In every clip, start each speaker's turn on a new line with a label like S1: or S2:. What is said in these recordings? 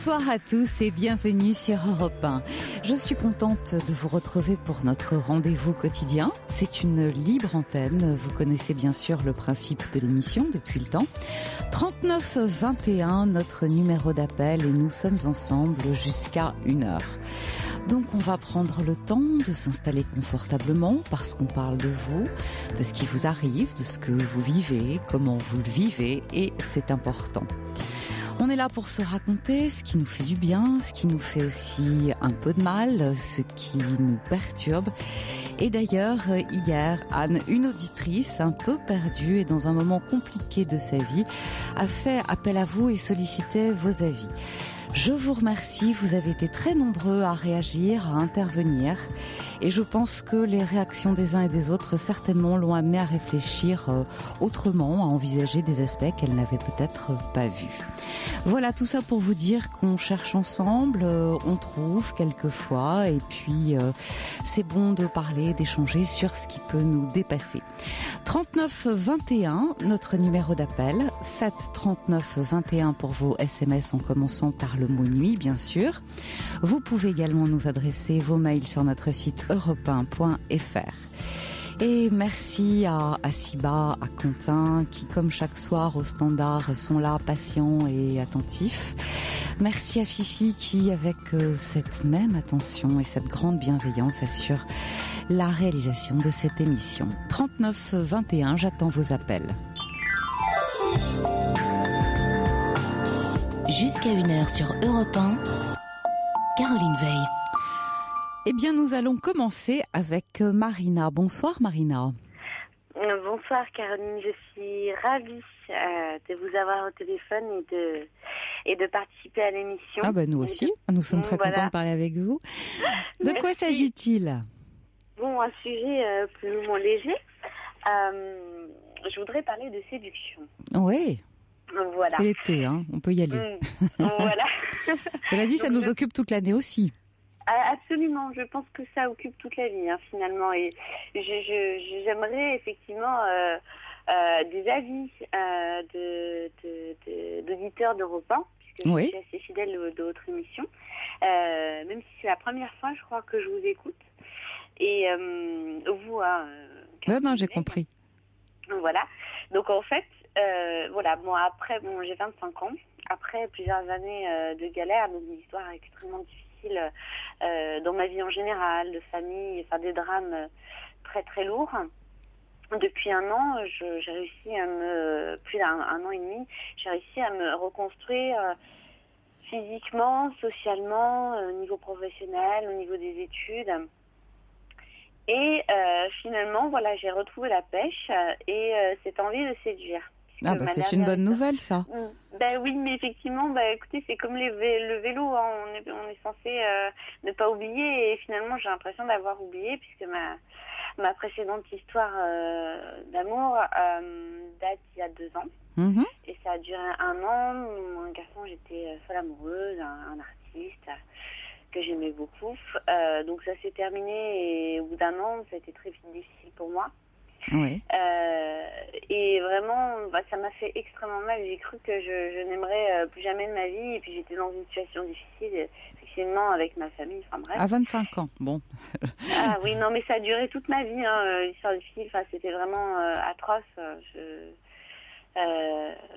S1: Bonsoir à tous et bienvenue sur Europe 1. Je suis contente de vous retrouver pour notre rendez-vous quotidien. C'est une libre antenne. Vous connaissez bien sûr le principe de l'émission depuis le temps. 39 21, notre numéro d'appel, et nous sommes ensemble jusqu'à 1h. Donc on va prendre le temps de s'installer confortablement parce qu'on parle de vous, de ce qui vous arrive, de ce que vous vivez, comment vous le vivez, et c'est important. On est là pour se raconter ce qui nous fait du bien, ce qui nous fait aussi un peu de mal, ce qui nous perturbe. Et d'ailleurs, hier, Anne, une auditrice un peu perdue et dans un moment compliqué de sa vie, a fait appel à vous et sollicitait vos avis. Je vous remercie, vous avez été très nombreux à réagir, à intervenir. Et je pense que les réactions des uns et des autres, certainement, l'ont amené à réfléchir autrement, à envisager des aspects qu'elle n'avait peut-être pas vus. Voilà, tout ça pour vous dire qu'on cherche ensemble, on trouve quelquefois, et puis c'est bon de parler, d'échanger sur ce qui peut nous dépasser. 39 21, notre numéro d'appel, 7 39 21 pour vos SMS en commençant par le mot nuit, bien sûr. Vous pouvez également nous adresser vos mails sur notre site europe1.fr. Et merci à Siba, à Quentin, qui comme chaque soir au standard sont là, patients et attentifs. Merci à Fifi qui, avec cette même attention et cette grande bienveillance, assure la réalisation de cette émission. 39 21, j'attends vos appels.
S2: Jusqu'à 1h sur Europe 1, Caroline Veil.
S1: Eh bien, nous allons commencer avec Marina. Bonsoir Marina.
S3: Bonsoir Caroline, je suis ravie de vous avoir au téléphone et de participer à l'émission.
S1: Ah bah nous aussi, nous sommes très contents de parler avec vous. De
S3: Merci.
S1: Quoi s'agit-il ?
S3: Bon, un sujet plus ou moins léger. Je voudrais parler de séduction.
S1: Oui.
S3: Voilà.
S1: C'est l'été, hein, on peut y aller.
S3: Voilà.
S1: Cela dit, ça nous occupe toute l'année aussi.
S3: Absolument, je pense que ça occupe toute la vie, finalement. Et j'aimerais effectivement des avis d'auditeurs d'Europe 1, puisque je suis assez fidèle de votre émission. Même si c'est la première fois, je crois, que je vous écoute. Et vous,
S1: non, j'ai compris.
S3: Voilà. Donc en fait, voilà, moi après, j'ai 25 ans. Après plusieurs années de galère, donc une histoire extrêmement difficile dans ma vie en général, de famille, enfin des drames très très lourds. Depuis un an, j'ai réussi plus d'un an et demi, j'ai réussi à me reconstruire physiquement, socialement, au niveau professionnel, au niveau des études. Et finalement, voilà, j'ai retrouvé la pêche et cette envie de séduire.
S1: Ah bah c'est une bonne nouvelle, ça.
S3: Ben oui, mais effectivement, écoutez, c'est comme le vélo, hein, on est censé ne pas oublier, et finalement j'ai l'impression d'avoir oublié, puisque ma précédente histoire d'amour date il y a 2 ans, et ça a duré 1 an. Un garçon, j'étais folle amoureuse, un artiste que j'aimais beaucoup, donc ça s'est terminé, et au bout d'1 an, ça a été très difficile pour moi.
S1: Oui.
S3: Et vraiment, ça m'a fait extrêmement mal. J'ai cru que je n'aimerais plus jamais de ma vie. Et puis j'étais dans une situation difficile, effectivement, avec ma famille. Enfin bref.
S1: À 25 ans, bon.
S3: Ah oui, non, mais ça a duré toute ma vie, l'histoire difficile. Enfin, c'était vraiment atroce.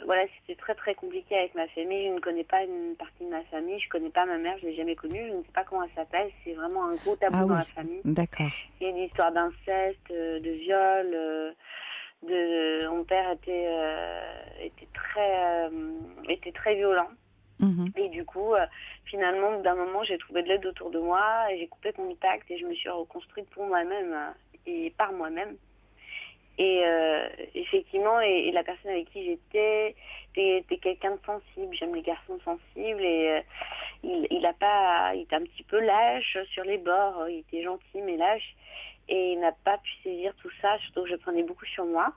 S3: Voilà, c'était très très compliqué avec ma famille. Je ne connais pas une partie de ma famille. Je connais pas ma mère. Je l'ai jamais connue. Je ne sais pas comment elle s'appelle. C'est vraiment un gros tabou dans la famille.
S1: D'accord.
S3: Il y a une histoire d'inceste, de viol. Mon père était très violent. Et du coup, finalement, au bout d'un moment, j'ai trouvé de l'aide autour de moi et j'ai coupé contact et je me suis reconstruite pour moi-même et par moi-même. Et effectivement, et la personne avec qui j'étais était quelqu'un de sensible. J'aime les garçons sensibles, et il était un petit peu lâche sur les bords. Il était gentil mais lâche, et il n'a pas pu saisir tout ça, surtout que je prenais beaucoup sur moi.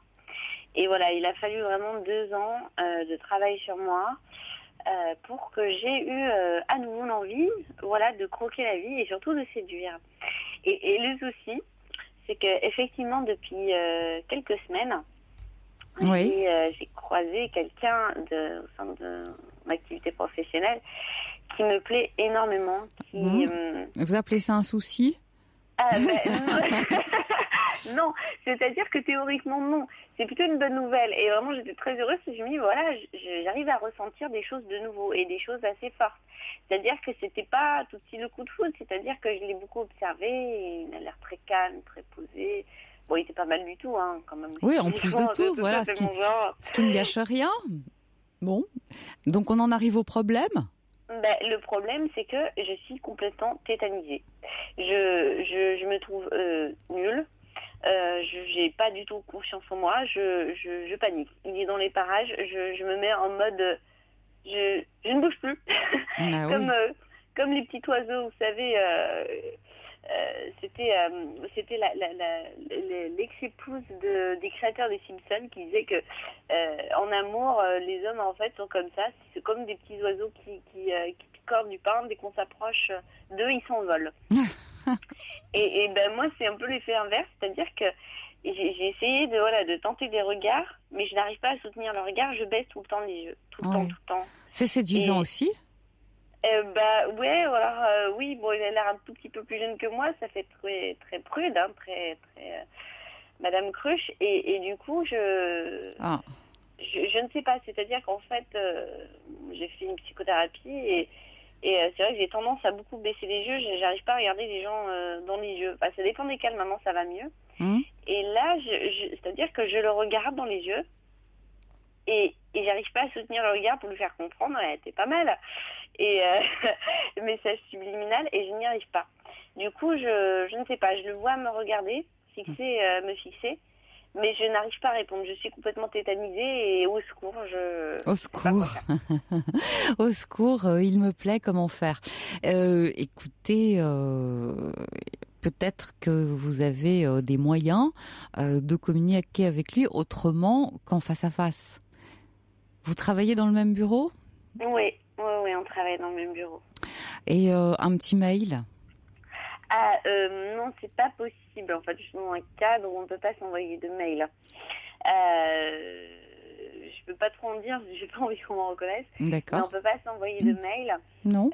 S3: Et voilà, il a fallu vraiment 2 ans de travail sur moi pour que j'ai eu à nouveau l'envie, voilà, de croquer la vie et surtout de séduire. Et le souci, c'est que effectivement depuis quelques semaines, j'ai croisé quelqu'un au sein de mon activité professionnelle qui me plaît énormément.
S1: Vous appelez ça un souci?
S3: Non, c'est-à-dire que théoriquement non, c'est plutôt une bonne nouvelle et vraiment j'étais très heureuse parce que je me dis voilà, j'arrive à ressentir des choses de nouveau et des choses assez fortes. C'est-à-dire que c'était pas tout de suite le coup de foudre, c'est-à-dire que je l'ai beaucoup observé et il a l'air très calme, très posé. Bon, il était pas mal du tout, hein, quand même.
S1: Oui, en plus de tout, voilà, ce qui ne gâche rien. Bon, donc on en arrive au problème.
S3: Le problème, c'est que je suis complètement tétanisée. Je me trouve nulle. J'ai pas du tout confiance en moi. Je panique. Il est dans les parages. Je me mets en mode. Je ne bouge plus.
S1: Ah,
S3: comme les petits oiseaux, vous savez. C'était l'ex-épouse des créateurs des Simpsons qui disait que en amour les hommes en fait sont comme ça, c'est comme des petits oiseaux qui picorent du pain, dès qu'on s'approche d'eux ils s'envolent. et moi c'est un peu l'effet inverse, c'est-à-dire que j'ai essayé de tenter des regards, mais je n'arrive pas à soutenir le regard, je baisse tout le temps les yeux, tout le temps.
S1: C'est séduisant aussi.
S3: Oui, bon, il a l'air un tout petit peu plus jeune que moi, ça fait très très prude, hein, très Madame Cruche, et du coup je ne sais pas, c'est-à-dire qu'en fait j'ai fait une psychothérapie et c'est vrai que j'ai tendance à beaucoup baisser les yeux, j'arrive pas à regarder les gens dans les yeux. Ça dépend desquels, maintenant ça va mieux. Et là, c'est-à-dire que je le regarde dans les yeux et j'arrive pas à soutenir le regard pour lui faire comprendre, elle était pas mal. Et le message subliminal, et je n'y arrive pas. Du coup, je ne sais pas, je le vois me regarder, me fixer, mais je n'arrive pas à répondre. Je suis complètement tétanisée et au secours,
S1: Au secours. Au secours, il me plaît, comment faire? Écoutez, peut-être que vous avez des moyens de communiquer avec lui autrement qu'en face à face. Vous travaillez dans le même bureau?
S3: Oui, on travaille dans le même bureau.
S1: Et un petit mail?
S3: Non, c'est pas possible. En fait, je suis dans un cadre où on ne peut pas s'envoyer de mail. Je peux pas trop en dire, j'ai pas envie qu'on m'en reconnaisse.
S1: D'accord.
S3: Mais on peut pas s'envoyer de mail.
S1: Non.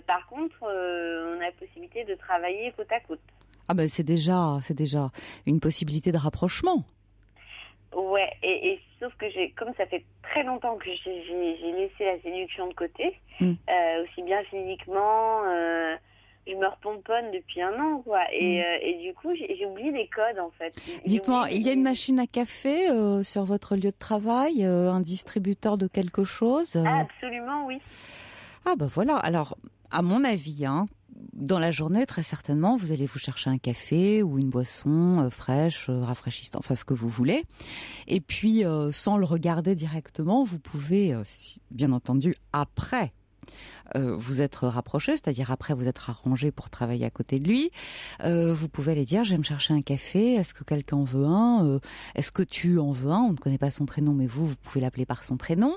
S3: Par contre, on a la possibilité de travailler côte à côte.
S1: Ah ben c'est déjà une possibilité de rapprochement.
S3: Ouais, et sauf que comme ça fait très longtemps que j'ai laissé la séduction de côté, aussi bien physiquement, je me repomponne depuis 1 an, quoi. Et du coup, j'ai oublié les codes, en fait.
S1: Dites-moi, il y a une machine à café sur votre lieu de travail, un distributeur de quelque chose
S3: Absolument, oui.
S1: Ah ben voilà, alors, à mon avis, dans la journée, très certainement, vous allez vous chercher un café ou une boisson fraîche, rafraîchissante, enfin ce que vous voulez. Et puis, sans le regarder directement, vous pouvez, bien entendu, après, vous être rapproché, c'est-à-dire après vous être arrangé pour travailler à côté de lui. Vous pouvez aller dire, je vais me chercher un café, est-ce que quelqu'un en veut un? Est-ce que tu en veux un? On ne connaît pas son prénom, mais vous pouvez l'appeler par son prénom.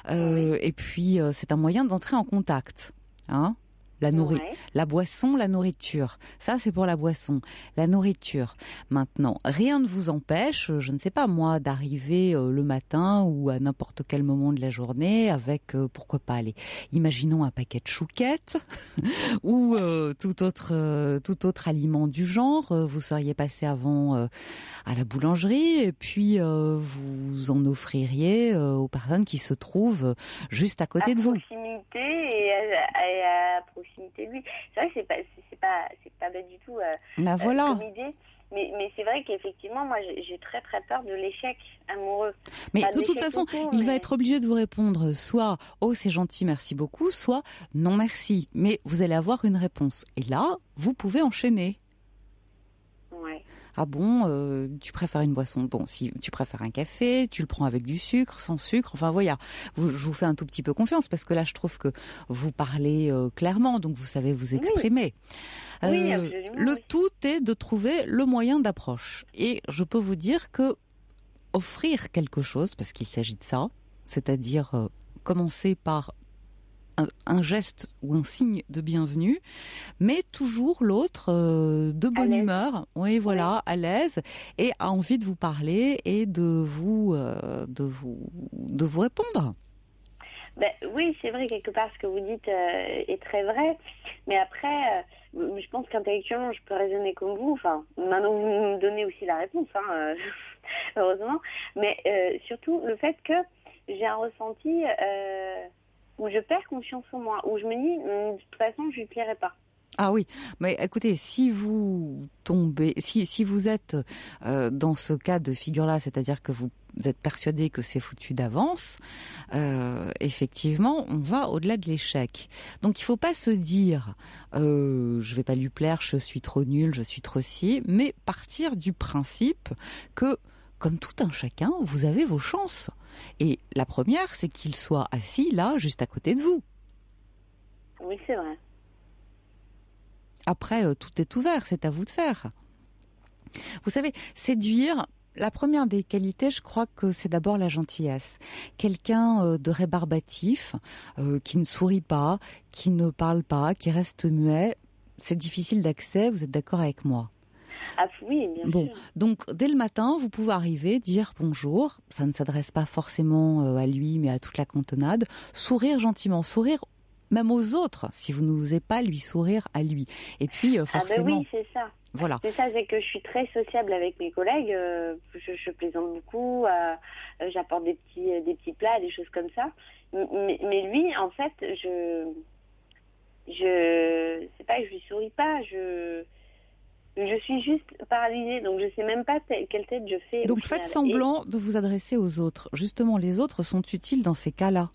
S1: Et puis, c'est un moyen d'entrer en contact. La boisson, la nourriture. Ça, c'est pour la boisson. La nourriture. Maintenant, rien ne vous empêche, je ne sais pas moi, d'arriver le matin ou à n'importe quel moment de la journée avec, pourquoi pas, allez, imaginons un paquet de chouquettes ou tout autre aliment du genre. Vous seriez passé avant à la boulangerie et puis vous en offririez aux personnes qui se trouvent juste à côté de vous.
S3: Et à proximité de lui. C'est vrai que c'est pas bête du tout
S1: voilà.
S3: comme idée. Mais c'est vrai qu'effectivement, moi, j'ai très très peur de l'échec amoureux.
S1: Mais de toute façon, il va être obligé de vous répondre soit « Oh, c'est gentil, merci beaucoup », soit « Non, merci ». Mais vous allez avoir une réponse. Et là, vous pouvez enchaîner.
S3: Ouais.
S1: Ah bon, tu préfères une boisson? Bon, si tu préfères un café, tu le prends avec du sucre, sans sucre. Enfin voilà, je vous fais un tout petit peu confiance parce que là, je trouve que vous parlez clairement, donc vous savez vous exprimer.
S3: Oui, absolument.
S1: Le tout est de trouver le moyen d'approche. Et je peux vous dire que offrir quelque chose, parce qu'il s'agit de ça, c'est-à-dire commencer par un geste ou un signe de bienvenue, mais toujours l'autre de bonne humeur, oui voilà, à l'aise et a envie de vous parler et de vous répondre.
S3: Oui, c'est vrai, quelque part, ce que vous dites est très vrai. Mais après, je pense qu'intellectuellement, je peux raisonner comme vous. Enfin, maintenant, vous me donnez aussi la réponse, heureusement. Mais surtout, le fait que j'ai un ressenti où je perds confiance en moi, où je me dis, de toute façon, je lui plairai pas.
S1: Ah oui, mais écoutez, si vous tombez, si vous êtes dans ce cas de figure-là, c'est-à-dire que vous êtes persuadé que c'est foutu d'avance, effectivement, on va au-delà de l'échec. Donc il faut pas se dire, je vais pas lui plaire, je suis trop nul, je suis trop si, mais partir du principe que, comme tout un chacun, vous avez vos chances. Et la première, c'est qu'il soit assis là, juste à côté de vous.
S3: Oui, c'est vrai.
S1: Après, tout est ouvert, c'est à vous de faire. Vous savez, séduire, la première des qualités, je crois que c'est d'abord la gentillesse. Quelqu'un de rébarbatif, qui ne sourit pas, qui ne parle pas, qui reste muet, c'est difficile d'accès, vous êtes d'accord avec moi ?
S3: Ah oui, bien sûr.
S1: Donc dès le matin, vous pouvez arriver, dire bonjour, ça ne s'adresse pas forcément à lui, mais à toute la cantonade, sourire gentiment, sourire même aux autres, si vous n'osez pas lui sourire à lui. Et puis, forcément...
S3: oui, c'est ça.
S1: Voilà.
S3: C'est ça, c'est que je suis très sociable avec mes collègues. Je plaisante beaucoup. J'apporte des petits plats, des choses comme ça. Mais lui, en fait, c'est pas que je lui souris pas. Je suis juste paralysée, donc je sais même pas quelle tête je fais.
S1: Donc faites semblant de vous adresser aux autres. Justement, les autres sont utiles dans ces cas-là.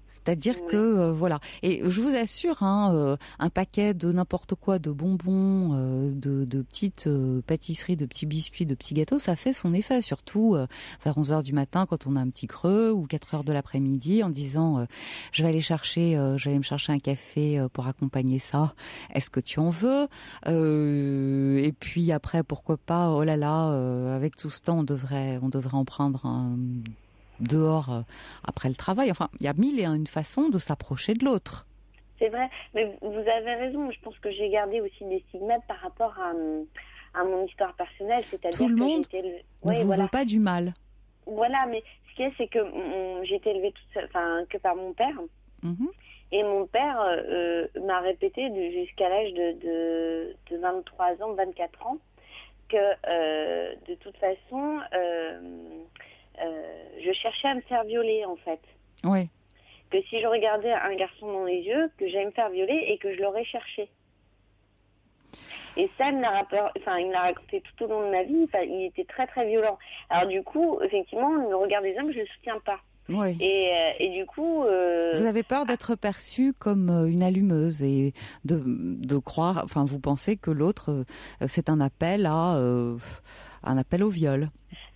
S1: C'est-à-dire que voilà. Et je vous assure, un paquet de n'importe quoi, de bonbons, de petites pâtisseries, de petits biscuits, de petits gâteaux, ça fait son effet. Surtout vers 11h du matin quand on a un petit creux, ou 4h de l'après-midi, en disant je vais aller me chercher un café pour accompagner ça. Est-ce que tu en veux ? Et puis après, pourquoi pas ? Oh là là, avec tout ce temps, on devrait en prendre un dehors après le travail. Enfin, il y a 1001 façons de s'approcher de l'autre.
S3: C'est vrai, mais vous avez raison. Je pense que j'ai gardé aussi des stigmates par rapport à mon histoire personnelle. C'est-à-dire
S1: tout le monde ne vous veut pas du mal.
S3: Voilà, mais ce qu'il y a, c'est que j'ai été élevée que par mon père. Mm-hmm. Et mon père m'a répété jusqu'à l'âge de 23 ans, 24 ans, que de toute façon... je cherchais à me faire violer, en fait.
S1: Oui.
S3: Que si je regardais un garçon dans les yeux, que j'allais me faire violer et que je l'aurais cherché. Et ça, il me l'a raconté tout au long de ma vie. Enfin, il était très, très violent. Alors, du coup, effectivement, il me regarde des hommes, je ne le soutiens pas.
S1: Oui.
S3: Et du coup...
S1: Vous avez peur d'être perçue comme une allumeuse et de croire... Enfin, vous pensez que l'autre, c'est un appel au viol.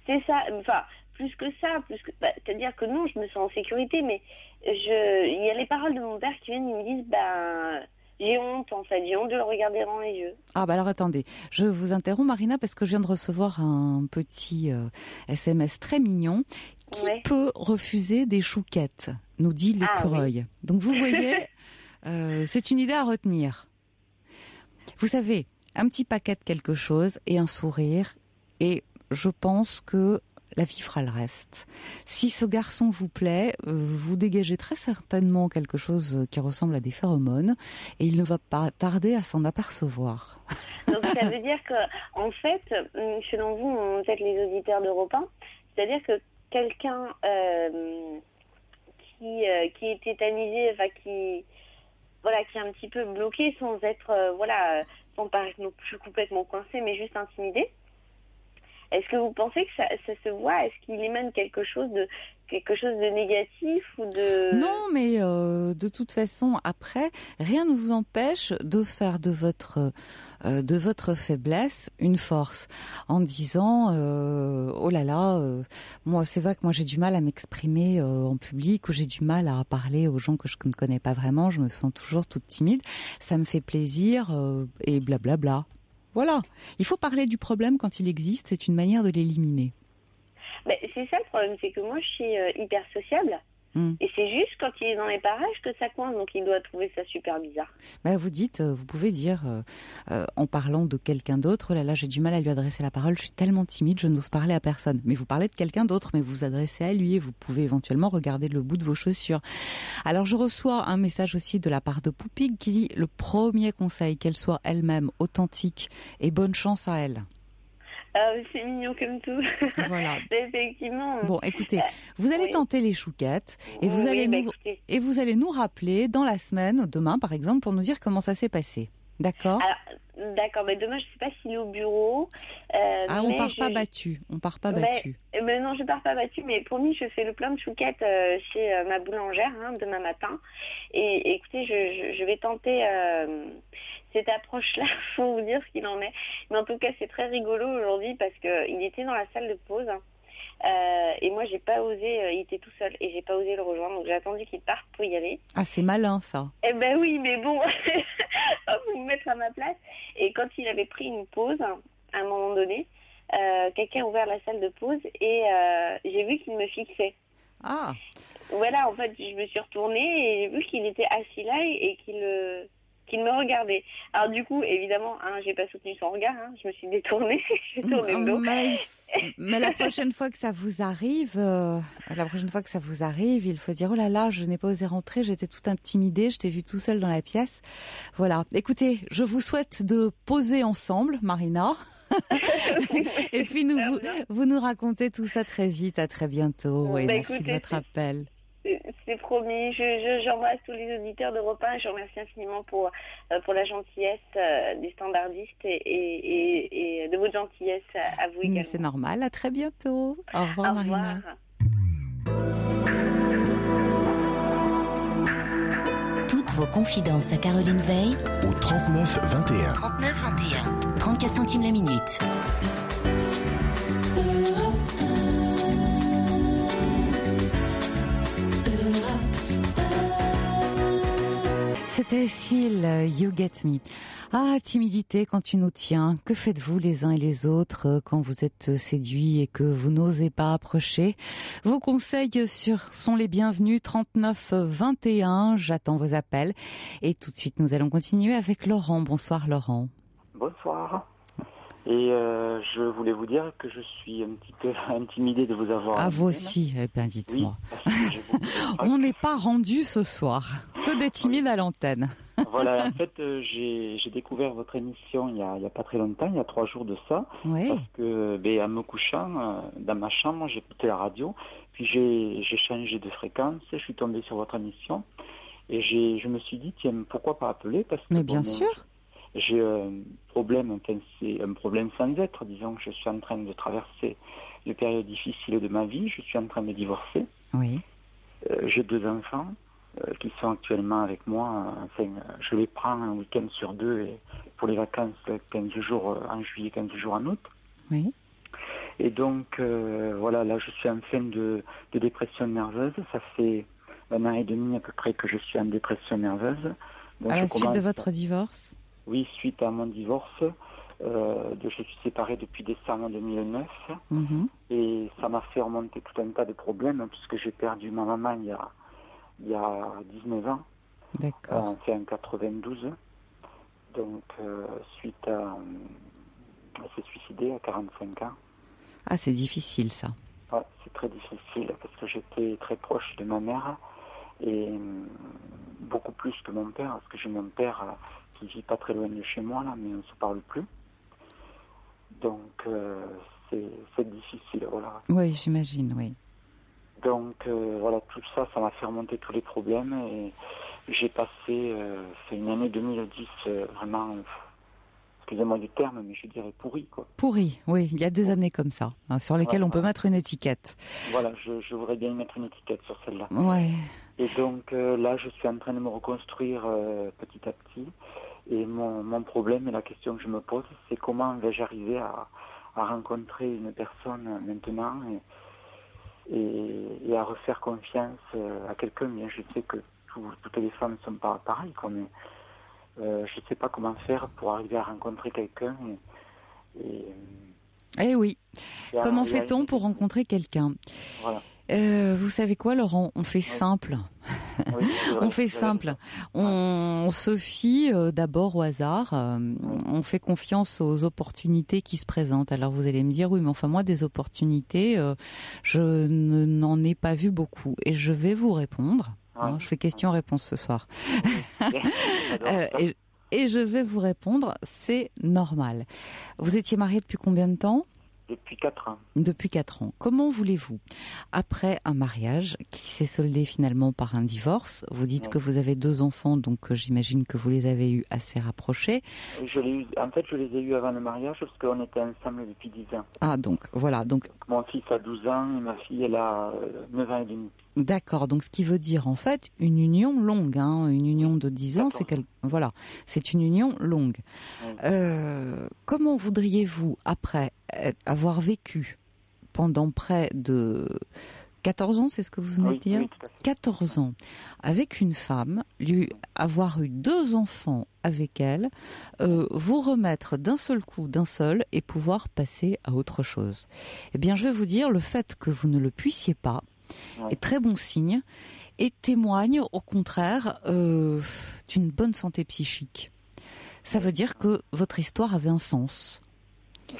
S3: C'est ça. Enfin... Plus que ça, c'est-à-dire que non, je me sens en sécurité, mais il y a les paroles de mon père qui viennent, ils me disent, j'ai honte, en fait, j'ai honte de le regarder dans les yeux.
S1: Ah alors attendez, je vous interromps Marina parce que je viens de recevoir un petit SMS très mignon. Qui peut refuser des chouquettes, nous dit l'écureuil. Oui. Donc vous voyez, c'est une idée à retenir. Vous savez, un petit paquet de quelque chose et un sourire, et je pense que la vie fera le reste. Si ce garçon vous plaît, vous dégagez très certainement quelque chose qui ressemble à des phéromones et il ne va pas tarder à s'en apercevoir.
S3: Donc ça veut dire que, en fait, selon vous, peut-être les auditeurs d'Europe 1, c'est-à-dire que quelqu'un qui est tétanisé, enfin qui est un petit peu bloqué sans être, sans paraître non plus complètement coincé, mais juste intimidé. Est-ce que vous pensez que ça se voit ? Est-ce qu'il émane quelque chose de négatif ou de...
S1: Non, mais de toute façon, après, rien ne vous empêche de faire de votre faiblesse une force, en disant oh là là, moi c'est vrai que moi j'ai du mal à m'exprimer en public, ou j'ai du mal à parler aux gens que je ne connais pas vraiment, je me sens toujours toute timide, ça me fait plaisir et blablabla. Voilà, il faut parler du problème quand il existe, c'est une manière de l'éliminer.
S3: C'est ça le problème, c'est que moi je suis hyper sociable Et c'est juste quand il est dans les parages que ça coince, donc il doit trouver ça super bizarre.
S1: Vous pouvez dire, en parlant de quelqu'un d'autre, oh là là, j'ai du mal à lui adresser la parole, je suis tellement timide, je n'ose parler à personne. Mais vous parlez de quelqu'un d'autre, mais vous vous adressez à lui et vous pouvez éventuellement regarder le bout de vos chaussures. Alors je reçois un message aussi de la part de Poupig qui dit le premier conseil, qu'elle soit elle-même authentique et bonne chance à elle.
S3: C'est mignon comme tout.
S1: Voilà.
S3: Effectivement.
S1: Bon, écoutez, vous allez tenter les chouquettes et vous allez nous rappeler dans la semaine, demain par exemple, pour nous dire comment ça s'est passé. D'accord ?
S3: D'accord, mais demain je sais pas s'il est au bureau.
S1: On part pas battu.
S3: Mais non, je pars pas battu, mais promis, je fais le plein de chouquettes chez ma boulangère demain matin. Et écoutez, je vais tenter cette approche-là pour vous dire ce qu'il en est. Mais en tout cas, c'est très rigolo aujourd'hui parce que il était dans la salle de pause. Et moi, j'ai pas osé, il était tout seul et j'ai pas osé le rejoindre, donc j'ai attendu qu'il parte pour y aller.
S1: Ah, c'est malin ça.
S3: Eh ben oui, mais bon, vous me mettre à ma place. Et quand il avait pris une pause, à un moment donné, quelqu'un a ouvert la salle de pause et j'ai vu qu'il me fixait.
S1: Ah.
S3: Voilà, en fait, je me suis retournée et j'ai vu qu'il était assis là et qu'il me regardait. Alors du coup, évidemment, j'ai pas soutenu son regard, je me suis détournée, j'ai tourné le dos.
S1: Mais la prochaine fois que ça vous arrive, il faut dire oh là là, je n'ai pas osé rentrer, j'étais toute intimidée, je t'ai vu tout seul dans la pièce. Voilà. Écoutez, je vous souhaite de poser ensemble, Marina. Et puis vous nous racontez tout ça très vite, à très bientôt. Et merci de votre appel.
S3: C'est promis. J'embrasse tous les auditeurs d'Europe 1 et je remercie infiniment pour la gentillesse des standardistes et de votre gentillesse à vous également.
S1: Mais c'est normal. À très bientôt. Au revoir, Marina.
S2: Toutes vos confidences à Caroline Veil
S4: au 39 21.
S2: 39 21. 34 centimes la minute.
S1: C'était Seal, You Get Me. Ah, timidité quand tu nous tiens. Que faites-vous les uns et les autres quand vous êtes séduits et que vous n'osez pas approcher? Vos conseils sont les bienvenus. 39 21. J'attends vos appels. Et tout de suite, nous allons continuer avec Laurent. Bonsoir, Laurent.
S5: Bonsoir. Et je voulais vous dire que je suis un petit peu intimidé de vous avoir.
S1: Ah, vous aussi? Eh bien, dites-moi. Oui, on n'est pas rendu ce soir. Que des timides à l'antenne.
S5: Voilà, en fait, j'ai découvert votre émission il y a pas très longtemps, il y a 3 jours de ça.
S1: Oui.
S5: Parce que, en me couchant dans ma chambre, j'écoutais la radio, puis j'ai changé de fréquence, je suis tombé sur votre émission, et je me suis dit, tiens, pourquoi pas appeler? Parce que,
S1: mais bien sûr.
S5: J'ai un problème, enfin, c'est un problème sans être. Disons que je suis en train de traverser une période difficile de ma vie. Je suis en train de divorcer.
S1: Oui.
S5: J'ai 2 enfants qui sont actuellement avec moi. Enfin, je les prends un week-end sur 2 et pour les vacances, 15 jours en juillet, 15 jours en août.
S1: Oui.
S5: Et donc, voilà, là, je suis en fin de dépression nerveuse. Ça fait 1 an et demi à peu près que je suis en dépression nerveuse. Donc,
S1: à la suite de votre divorce?
S5: Oui, suite à mon divorce, je suis séparé depuis décembre 2009 et ça m'a fait remonter tout un tas de problèmes puisque j'ai perdu ma maman il y a 19 ans.
S1: D'accord.
S5: Enfin en 92. Donc suite à... elle s'est suicidée à 45 ans.
S1: Ah, c'est difficile ça.
S5: Ouais, c'est très difficile parce que j'étais très proche de ma mère et beaucoup plus que mon père parce que j'ai mon père... qui vit pas très loin de chez moi, là, mais on se parle plus. Donc, c'est difficile, voilà.
S1: Oui, j'imagine, oui.
S5: Donc, voilà, tout ça, ça m'a fait remonter tous les problèmes et j'ai passé, c'est une année 2010 vraiment, excusez-moi du terme, mais je dirais pourri, quoi.
S1: Pourri, oui, il y a des années comme ça, sur lesquelles on peut mettre une étiquette.
S5: Voilà, je voudrais bien mettre une étiquette sur celle-là.
S1: Ouais.
S5: Et donc, là, je suis en train de me reconstruire petit à petit. Et mon problème et la question que je me pose, c'est comment vais-je arriver à rencontrer une personne maintenant et à refaire confiance à quelqu'un. Bien, je sais que toutes les femmes ne sont pas pareilles, mais je ne sais pas comment faire pour arriver à rencontrer quelqu'un.
S1: Eh oui, comment fait-on pour rencontrer quelqu'un?
S5: Voilà.
S1: Vous savez quoi, Laurent? On fait simple.
S5: Oui,
S1: on fait simple. On se fie d'abord au hasard. On fait confiance aux opportunités qui se présentent. Alors vous allez me dire, oui, mais enfin moi, des opportunités, je n'en ai pas vu beaucoup. Et je vais vous répondre. Hein, je fais question-réponse ce soir. Et je vais vous répondre, c'est normal. Vous étiez marié depuis combien de temps?
S5: Depuis 4 ans.
S1: Depuis 4 ans. Comment voulez-vous, après un mariage qui s'est soldé finalement par un divorce, vous dites que vous avez 2 enfants, donc j'imagine que vous les avez eus assez rapprochés.
S5: Je les ai eus avant le mariage parce qu'on était ensemble depuis 10 ans.
S1: Ah, donc, voilà. Donc,
S5: mon fils a 12 ans et ma fille, elle a 9 ans et demi.
S1: D'accord, donc ce qui veut dire en fait une union longue, hein, une union de 10 ans, c'est une union longue. Oui. Comment voudriez-vous, après avoir vécu pendant près de 14 ans, c'est ce que vous venez de dire? 14 ans, avec une femme, avoir eu 2 enfants avec elle, vous remettre d'un seul coup, et pouvoir passer à autre chose? Eh bien, je vais vous dire, le fait que vous ne le puissiez pas, est très bon signe et témoigne au contraire d'une bonne santé psychique. Ça veut dire que votre histoire avait un sens.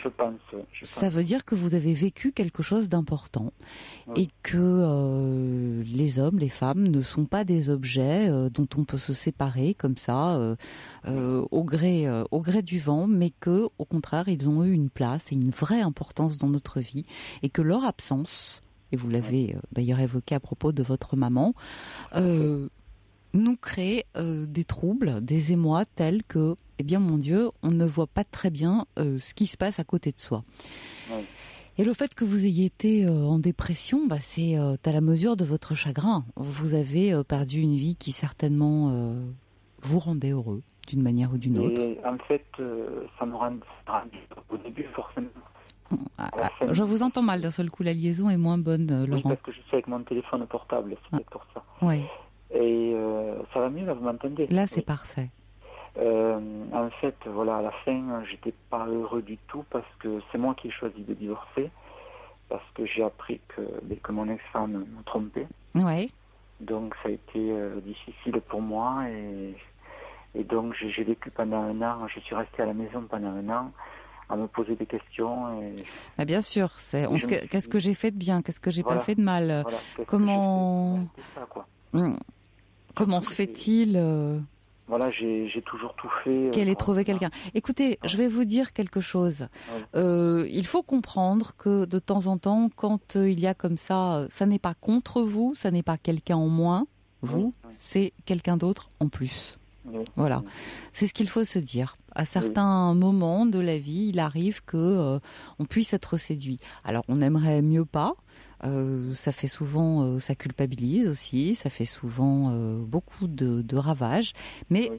S5: Je pense.
S1: Ça veut dire que vous avez vécu quelque chose d'important et que les hommes, les femmes ne sont pas des objets dont on peut se séparer comme ça au gré du vent, mais que au contraire ils ont eu une place et une vraie importance dans notre vie et que leur absence, et vous l'avez d'ailleurs évoqué à propos de votre maman, nous crée des troubles, des émois tels que, eh bien mon Dieu, on ne voit pas très bien ce qui se passe à côté de soi. Oui. Et le fait que vous ayez été en dépression, c'est à la mesure de votre chagrin. Vous avez perdu une vie qui certainement vous rendait heureux, d'une manière ou d'une autre.
S5: Et en fait, ça me rend au début forcément.
S1: Je vous entends mal d'un seul coup, la liaison est moins bonne, Laurent.
S5: Oui, parce que je suis avec mon téléphone portable, c'est peut-être pour ça.
S1: Oui.
S5: Et ça va mieux, là, vous m'entendez?
S1: Là, c'est parfait.
S5: En fait, voilà, à la fin, j'étais pas heureux du tout parce que c'est moi qui ai choisi de divorcer, parce que j'ai appris que mon ex-femme me trompait.
S1: Oui.
S5: Donc ça a été difficile pour moi et donc j'ai vécu pendant 1 an, je suis resté à la maison pendant 1 an à me poser des questions. Et
S1: bien sûr, qu'est-ce que j'ai fait de bien, qu'est-ce que j'ai pas fait de mal, comment se fait-il
S5: Voilà, j'ai toujours tout fait.
S1: Qu'elle ait trouvé quelqu'un. Écoutez, je vais vous dire quelque chose. Il faut comprendre que de temps en temps, quand il y a comme ça n'est pas contre vous, ça n'est pas quelqu'un en moins, vous, c'est quelqu'un d'autre en plus. Oui. Voilà, c'est ce qu'il faut se dire. À certains moments de la vie, il arrive que on puisse être séduit. Alors, on aimerait mieux pas. Ça fait souvent, ça culpabilise aussi. Ça fait souvent beaucoup de ravages. Mais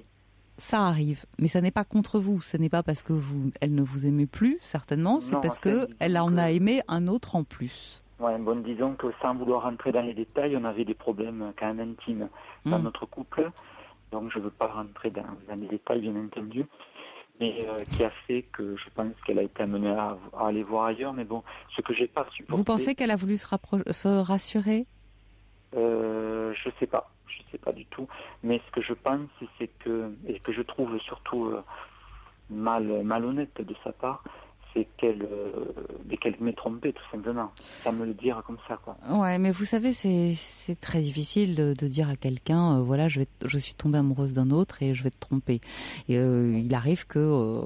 S1: ça arrive. Mais ça n'est pas contre vous. Ce n'est pas parce que elle ne vous aimait plus, certainement. C'est parce que elle en a aimé un autre en plus.
S5: Ouais, bon, disons que sans vouloir rentrer dans les détails, on avait des problèmes quand même intimes dans notre couple. Donc je ne veux pas rentrer dans les détails, bien entendu, mais qui a fait que je pense qu'elle a été amenée à aller voir ailleurs. Mais bon, ce que j'ai pas supporté...
S1: Vous pensez qu'elle a voulu se rassurer?
S5: Je sais pas du tout. Mais ce que je pense, c'est que, et que je trouve surtout malhonnête de sa part, c'est qu'elle m'ait trompé, tout simplement. Ça me le dire comme ça, quoi. Ouais,
S1: mais vous savez, c'est très difficile de dire à quelqu'un, voilà, je suis tombée amoureuse d'un autre et je vais te tromper. Et il arrive que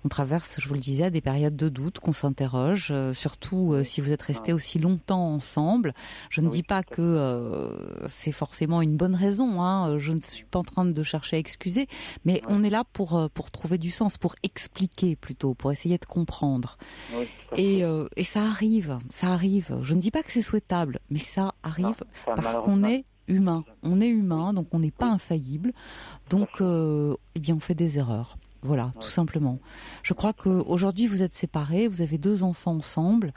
S1: on traverse, je vous le disais, des périodes de doute, qu'on s'interroge, surtout si vous êtes restés aussi longtemps ensemble. Je ne dis pas que c'est forcément une bonne raison, hein. Je ne suis pas en train de chercher à excuser, mais on est là pour trouver du sens, pour expliquer plutôt, pour essayer de comprendre. Et ça arrive. Je ne dis pas que c'est souhaitable, mais ça arrive parce qu'on est humain. On est humain, donc on n'est pas infaillible. Donc, eh bien, on fait des erreurs. Voilà, tout simplement. Je crois qu'aujourd'hui, vous êtes séparés, vous avez 2 enfants ensemble.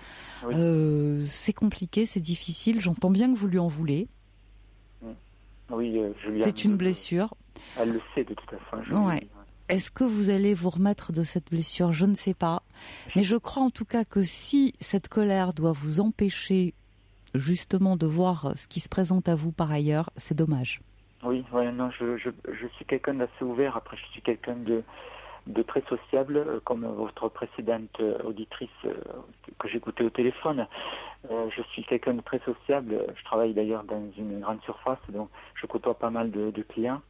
S1: C'est compliqué, c'est difficile. J'entends bien que vous lui en voulez.
S5: Oui, je lui
S1: c'est une blessure.
S5: Elle le sait de toute façon.
S1: Est-ce que vous allez vous remettre de cette blessure? Je ne sais pas. Mais je crois en tout cas que si cette colère doit vous empêcher justement de voir ce qui se présente à vous par ailleurs, c'est dommage.
S5: Oui, non, je suis quelqu'un d'assez ouvert. Après, je suis quelqu'un de très sociable, comme votre précédente auditrice que j'écoutais au téléphone. Je suis quelqu'un de très sociable. Je travaille d'ailleurs dans une grande surface, donc je côtoie pas mal de clients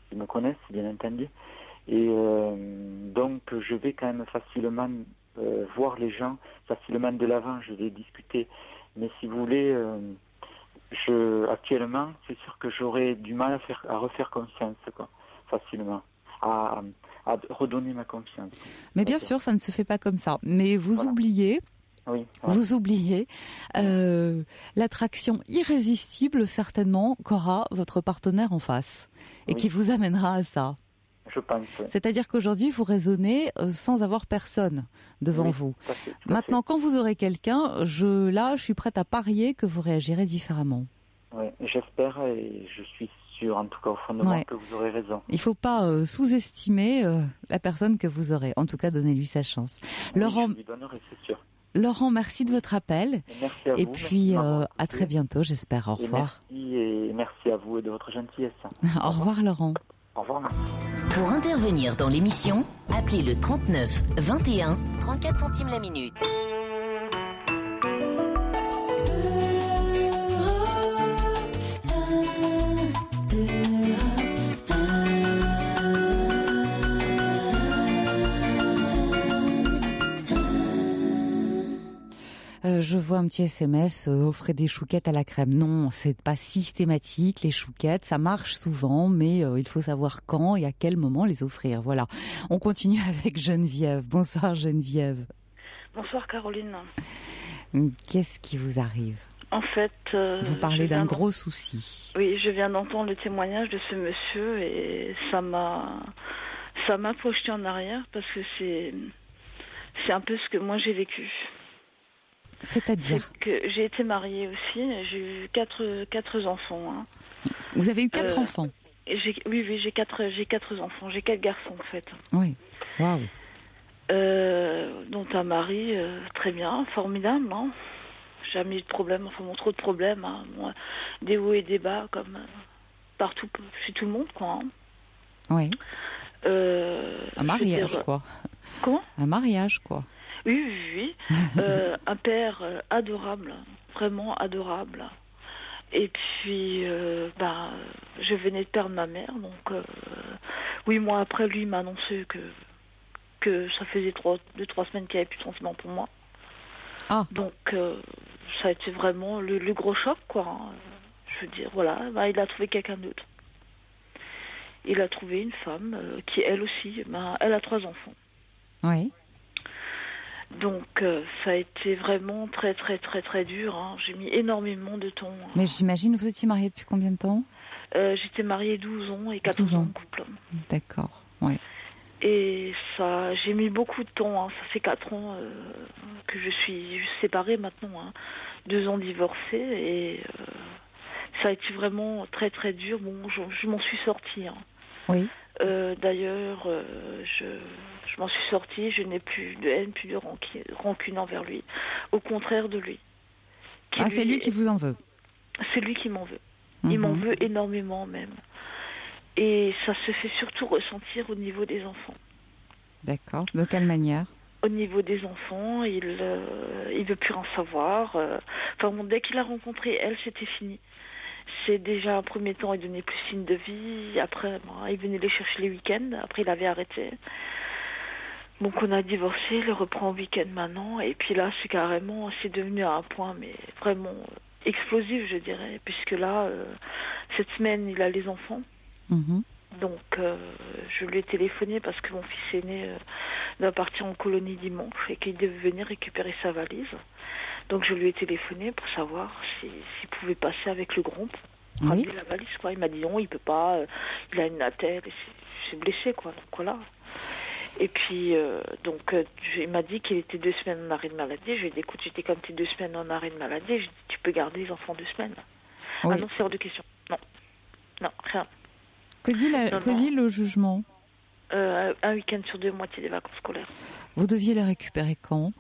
S5: qui me connaissent, bien entendu. Et donc, je vais quand même facilement voir les gens, facilement de l'avant. Je vais discuter. Mais si vous voulez, actuellement, c'est sûr que j'aurais du mal à refaire confiance, quoi, facilement, à redonner ma confiance.
S1: Mais bien sûr, ça ne se fait pas comme ça. Mais vous oubliez...
S5: Oui,
S1: vous oubliez l'attraction irrésistible, certainement, qu'aura votre partenaire en face et qui vous amènera à ça.
S5: Je pense.
S1: C'est-à-dire qu'aujourd'hui, vous raisonnez sans avoir personne devant vous.
S5: Tout à fait.
S1: Maintenant, quand vous aurez quelqu'un, je suis prête à parier que vous réagirez différemment.
S5: Oui, j'espère et je suis sûr, en tout cas au fond de moi, que vous aurez raison.
S1: Il ne faut pas sous-estimer la personne que vous aurez. En tout cas, donnez-lui sa chance.
S5: Oui,
S1: Laurent,
S5: je lui donnerai, c'est sûr.
S1: Laurent, merci de votre appel.
S5: Merci à vous.
S1: Et puis, à très bientôt, j'espère. Au revoir.
S5: Merci à vous et de votre gentillesse.
S1: Au revoir, Laurent.
S5: Au revoir, merci.
S2: Pour intervenir dans l'émission, appelez le 39 21 34 centimes la minute.
S1: Je vois un petit SMS, offrez des chouquettes à la crème. Non, c'est pas systématique, les chouquettes, ça marche souvent, mais il faut savoir quand et à quel moment les offrir. Voilà. On continue avec Geneviève. Bonsoir Geneviève.
S6: Bonsoir Caroline.
S1: Qu'est-ce qui vous arrive ?
S6: En fait...
S1: vous parlez d'un gros souci.
S6: Oui, je viens d'entendre le témoignage de ce monsieur et ça m'a projeté en arrière parce que c'est un peu ce que moi j'ai vécu.
S1: C'est-à-dire
S6: que j'ai été mariée aussi, j'ai eu quatre enfants. Hein.
S1: Vous avez eu 4 enfants?
S6: Oui, j'ai quatre enfants, j'ai 4 garçons en fait.
S1: Oui, waouh.
S6: Dont un mari très bien, formidable, hein. Jamais eu de problème, enfin bon, trop de problèmes, hein. Bon, des hauts et des bas comme partout, chez tout le monde, quoi. Hein.
S1: Oui. Un mariage, quoi.
S6: Comment?
S1: Un mariage, quoi.
S6: Oui. Un père adorable, vraiment adorable. Et puis, je venais de perdre ma mère, donc 8 mois après, lui m'a annoncé que ça faisait 2-3 semaines qu'il n'y avait plus de sentiment pour moi.
S1: Ah.
S6: Donc, ça a été vraiment le gros choc, quoi. Hein. Je veux dire, voilà, il a trouvé quelqu'un d'autre. Il a trouvé une femme qui, elle aussi, elle a 3 enfants.
S1: Oui.
S6: Donc, ça a été vraiment très, très, très, très dur. Hein. J'ai mis énormément de temps. Hein.
S1: Mais j'imagine, vous étiez mariée depuis combien de temps?
S6: J'étais mariée 12 ans et 14 ans en couple.
S1: D'accord, oui.
S6: Et ça, j'ai mis beaucoup de temps. Hein. Ça fait 4 ans que je suis séparée maintenant. Hein. 2 ans divorcée et ça a été vraiment très, très dur. Bon, je m'en suis sortie. Hein.
S1: Oui.
S6: D'ailleurs, je m'en suis sortie, je n'ai plus de haine, plus de rancune envers lui. Au contraire de lui.
S1: C'est lui qui vous en veut?
S6: C'est lui qui m'en veut. Il m'en veut énormément même. Et ça se fait surtout ressentir au niveau des enfants.
S1: D'accord. De quelle manière?
S6: Au niveau des enfants, il veut plus en savoir. Dès qu'il a rencontré elle, c'était fini. C'est déjà un premier temps, il donnait plus signe de vie. Après, il venait les chercher les week-ends. Après, il avait arrêté. Donc, on a divorcé. Il le reprend au week-end maintenant. Et puis là, c'est devenu à un point, mais vraiment explosif, je dirais. Puisque là, cette semaine, il a les enfants. Mm-hmm. Donc, je lui ai téléphoné parce que mon fils aîné doit partir en colonie dimanche et qu'il devait venir récupérer sa valise. Donc, je lui ai téléphoné pour savoir s'il pouvait passer avec le grand pour ramener la valise, quoi. Il m'a dit non, il peut pas, il a une attelle, il s'est blessé, quoi. Donc, voilà. Et puis, il m'a dit qu'il était 2 semaines en arrêt de maladie. Je lui ai dit, écoute, j'étais comme t'es 2 semaines en arrêt de maladie. Je lui ai dit, tu peux garder les enfants 2 semaines. Oui. Ah non, c'est hors de question. Non, rien.
S1: Que dit le jugement?
S6: Un week-end sur 2, moitié des vacances scolaires.
S1: Vous deviez les récupérer quand?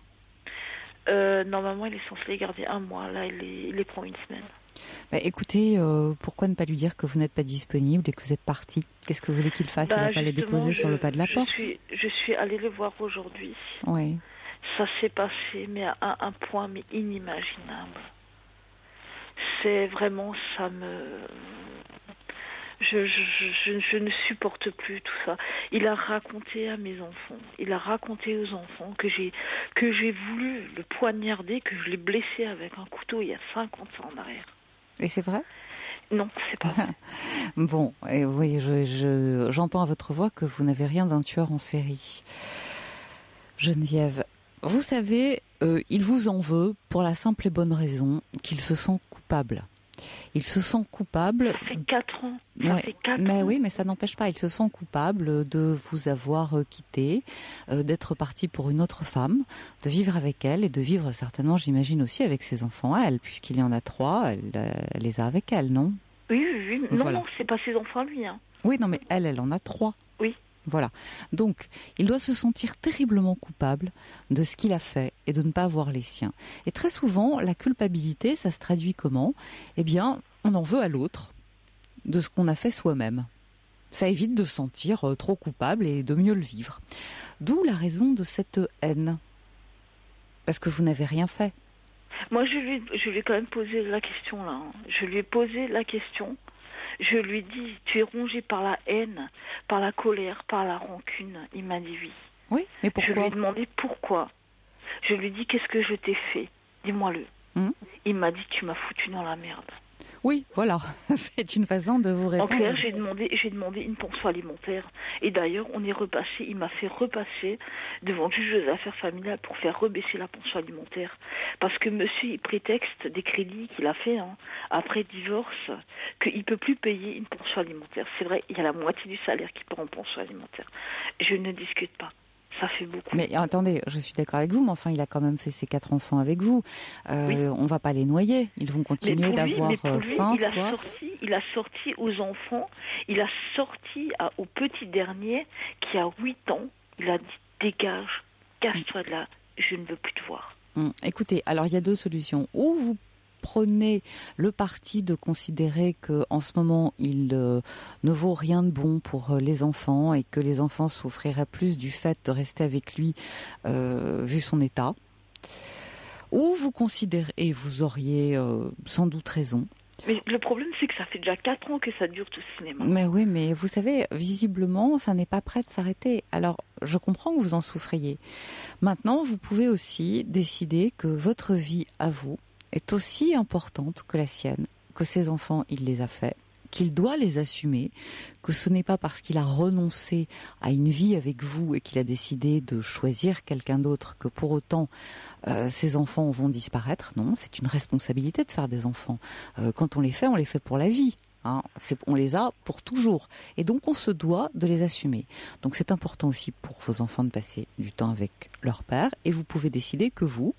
S6: Normalement, il est censé les garder 1 mois. Là, il les prend 1 semaine.
S1: Écoutez, pourquoi ne pas lui dire que vous n'êtes pas disponible et que vous êtes parti? Qu'est-ce que vous voulez qu'il fasse? Il ne va pas les déposer sur le pas de la porte?
S6: Je suis allée les voir aujourd'hui.
S1: Oui.
S6: Ça s'est passé, mais à un point mais inimaginable. C'est vraiment, je ne supporte plus tout ça. Il a raconté à mes enfants, il a raconté aux enfants que j'ai voulu le poignarder, que je l'ai blessé avec un couteau il y a 50 ans en arrière.
S1: Et c'est vrai?
S6: Non, c'est pas vrai.
S1: Bon, et vous voyez, j'entends à votre voix que vous n'avez rien d'un tueur en série. Geneviève, vous savez, il vous en veut pour la simple et bonne raison qu'il se sent coupable. Il se sent coupable.
S6: Ça fait 4 ans.
S1: Mais oui, mais ça n'empêche pas. Il se sent coupable de vous avoir quitté, d'être parti pour une autre femme, de vivre avec elle et de vivre certainement, j'imagine aussi, avec ses enfants à elle, puisqu'il y en a 3. Elle les a avec elle, non?
S6: Oui. Non,
S1: voilà.
S6: Non, c'est pas ses enfants lui. Hein.
S1: Oui, non, mais elle en a 3.
S6: Oui.
S1: Voilà. Donc, il doit se sentir terriblement coupable de ce qu'il a fait et de ne pas avoir les siens. Et très souvent, la culpabilité, ça se traduit comment? Eh bien, on en veut à l'autre de ce qu'on a fait soi-même. Ça évite de se sentir trop coupable et de mieux le vivre. D'où la raison de cette haine. Parce que vous n'avez rien fait.
S6: Moi, je lui ai quand même posé la question, là. Je lui ai posé la question. Je lui ai dit, tu es rongé par la haine, par la colère, par la rancune. Il m'a dit oui.
S1: Oui, mais pourquoi?
S6: Je lui ai demandé pourquoi. Je lui ai dit, qu'est-ce que je t'ai fait? Dis-moi-le. Il m'a dit, tu m'as foutu dans la merde.
S1: Oui, voilà, c'est une façon de vous répondre.
S6: En clair, j'ai demandé une pension alimentaire. Et d'ailleurs, il m'a fait repasser devant le juge des affaires familiales pour faire rebaisser la pension alimentaire. Parce que monsieur, il prétexte des crédits qu'il a fait après divorce, qu'il ne peut plus payer une pension alimentaire. C'est vrai, il y a la moitié du salaire qui part en pension alimentaire. Je ne discute pas. Ça fait beaucoup.
S1: Mais attendez, je suis d'accord avec vous, mais enfin, il a quand même fait ses 4 enfants avec vous.
S6: Oui.
S1: On va pas les noyer. Ils vont continuer d'avoir faim, soif.
S6: Il a sorti aux enfants, il a sorti au petit dernier qui a 8 ans, il a dit dégage, casse-toi de là, je ne veux plus te voir.
S1: Écoutez, alors il y a 2 solutions. Ou vous prenez le parti de considérer que en ce moment il ne vaut rien de bon pour les enfants et que les enfants souffriraient plus du fait de rester avec lui vu son état. Ou vous considérez, et vous auriez sans doute raison.
S6: Mais le problème, c'est que ça fait déjà 4 ans que ça dure tout ce cinéma.
S1: Mais oui, mais vous savez, visiblement, ça n'est pas prêt de s'arrêter. Alors, je comprends que vous en souffriez. Maintenant, vous pouvez aussi décider que votre vie à vous est aussi importante que la sienne, que ses enfants, il les a faits, qu'il doit les assumer, que ce n'est pas parce qu'il a renoncé à une vie avec vous et qu'il a décidé de choisir quelqu'un d'autre que pour autant ses enfants vont disparaître. Non, c'est une responsabilité de faire des enfants. Quand on les fait pour la vie. On les a pour toujours. Et donc on se doit de les assumer. Donc c'est important aussi pour vos enfants de passer du temps avec leur père. Et vous pouvez décider que vous,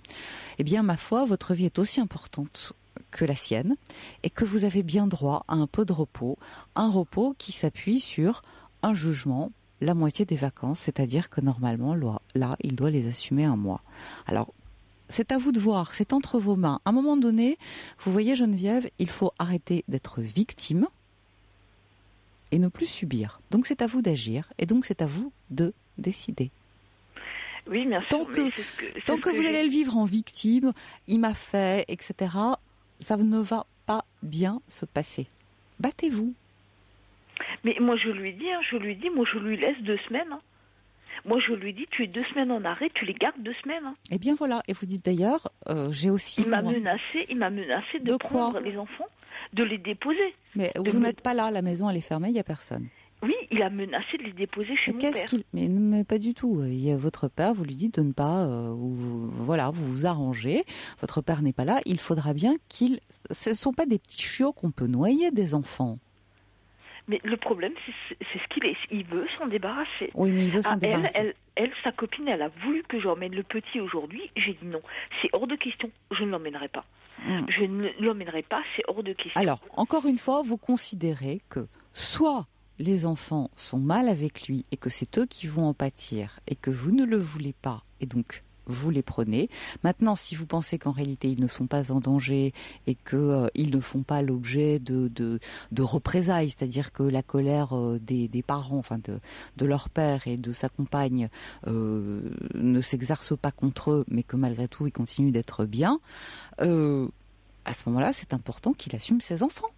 S1: eh bien ma foi, votre vie est aussi importante que la sienne et que vous avez bien droit à un peu de repos. Un repos qui s'appuie sur un jugement, la moitié des vacances. C'est-à-dire que normalement, là, il doit les assumer 1 mois. Alors, c'est à vous de voir, c'est entre vos mains. À un moment donné, vous voyez Geneviève, il faut arrêter d'être victime et ne plus subir. Donc c'est à vous d'agir et donc c'est à vous de décider.
S6: Oui, bien sûr.
S1: Tant que vous allez le vivre en victime, il m'a fait, etc., ça ne va pas bien se passer. Battez-vous.
S6: Mais moi je lui dis, moi je lui laisse 2 semaines. Moi, je lui dis, tu es 2 semaines en arrêt, tu les gardes 2 semaines.
S1: Eh bien, voilà. Et vous dites d'ailleurs, j'ai aussi...
S6: Il m'a menacé de prendre les enfants, de les déposer.
S1: Mais vous n'êtes pas là, la maison, elle est fermée, il n'y a personne.
S6: Oui, il a menacé de les déposer chez mon père.
S1: Mais pas du tout. Il y a votre père, vous lui dites de ne pas... vous vous arrangez. Votre père n'est pas là. Il faudra bien qu'il... Ce ne sont pas des petits chiots qu'on peut noyer, des enfants.
S6: Mais le problème, c'est ce qu'il est. Il veut s'en débarrasser.
S1: Oui, mais il veut s'en débarrasser.
S6: Elle, sa copine, elle a voulu que j'emmène le petit aujourd'hui. J'ai dit non. C'est hors de question. Je ne l'emmènerai pas. Je ne l'emmènerai pas. C'est hors de question.
S1: Alors, encore une fois, vous considérez que soit les enfants sont mal avec lui et que c'est eux qui vont en pâtir et que vous ne le voulez pas et donc vous les prenez. Maintenant, si vous pensez qu'en réalité ils ne sont pas en danger et qu'ils ne font pas l'objet de représailles, c'est-à-dire que la colère des parents, enfin de leur père et de sa compagne ne s'exerce pas contre eux, mais que malgré tout ils continuent d'être bien, à ce moment-là, c'est important qu'il assume ses enfants.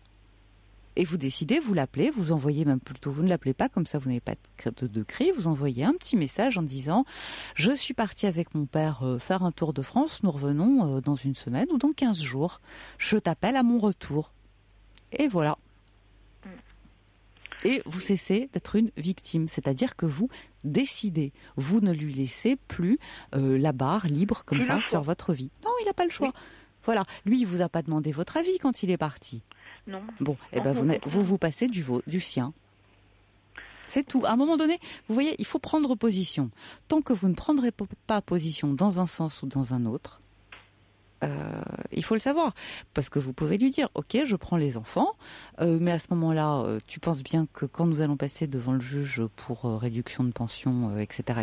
S1: Et vous décidez, vous l'appelez, vous envoyez même plutôt, vous ne l'appelez pas, comme ça vous n'avez pas de cri, vous envoyez un petit message en disant « Je suis partie avec mon père faire un tour de France, nous revenons dans une semaine ou dans 15 jours. Je t'appelle à mon retour. » Et voilà. Et vous cessez d'être une victime, c'est-à-dire que vous décidez, vous ne lui laissez plus la barre libre comme ça sur votre vie. Non, il n'a pas le choix. Oui. Voilà, lui il vous a pas demandé votre avis quand il est parti.
S6: Non.
S1: Bon, eh ben vous passez du sien. C'est tout. À un moment donné, vous voyez, il faut prendre position. Tant que vous ne prendrez pas position dans un sens ou dans un autre, il faut le savoir. Parce que vous pouvez lui dire, ok, je prends les enfants, mais à ce moment-là, tu penses bien que quand nous allons passer devant le juge pour réduction de pension, etc.,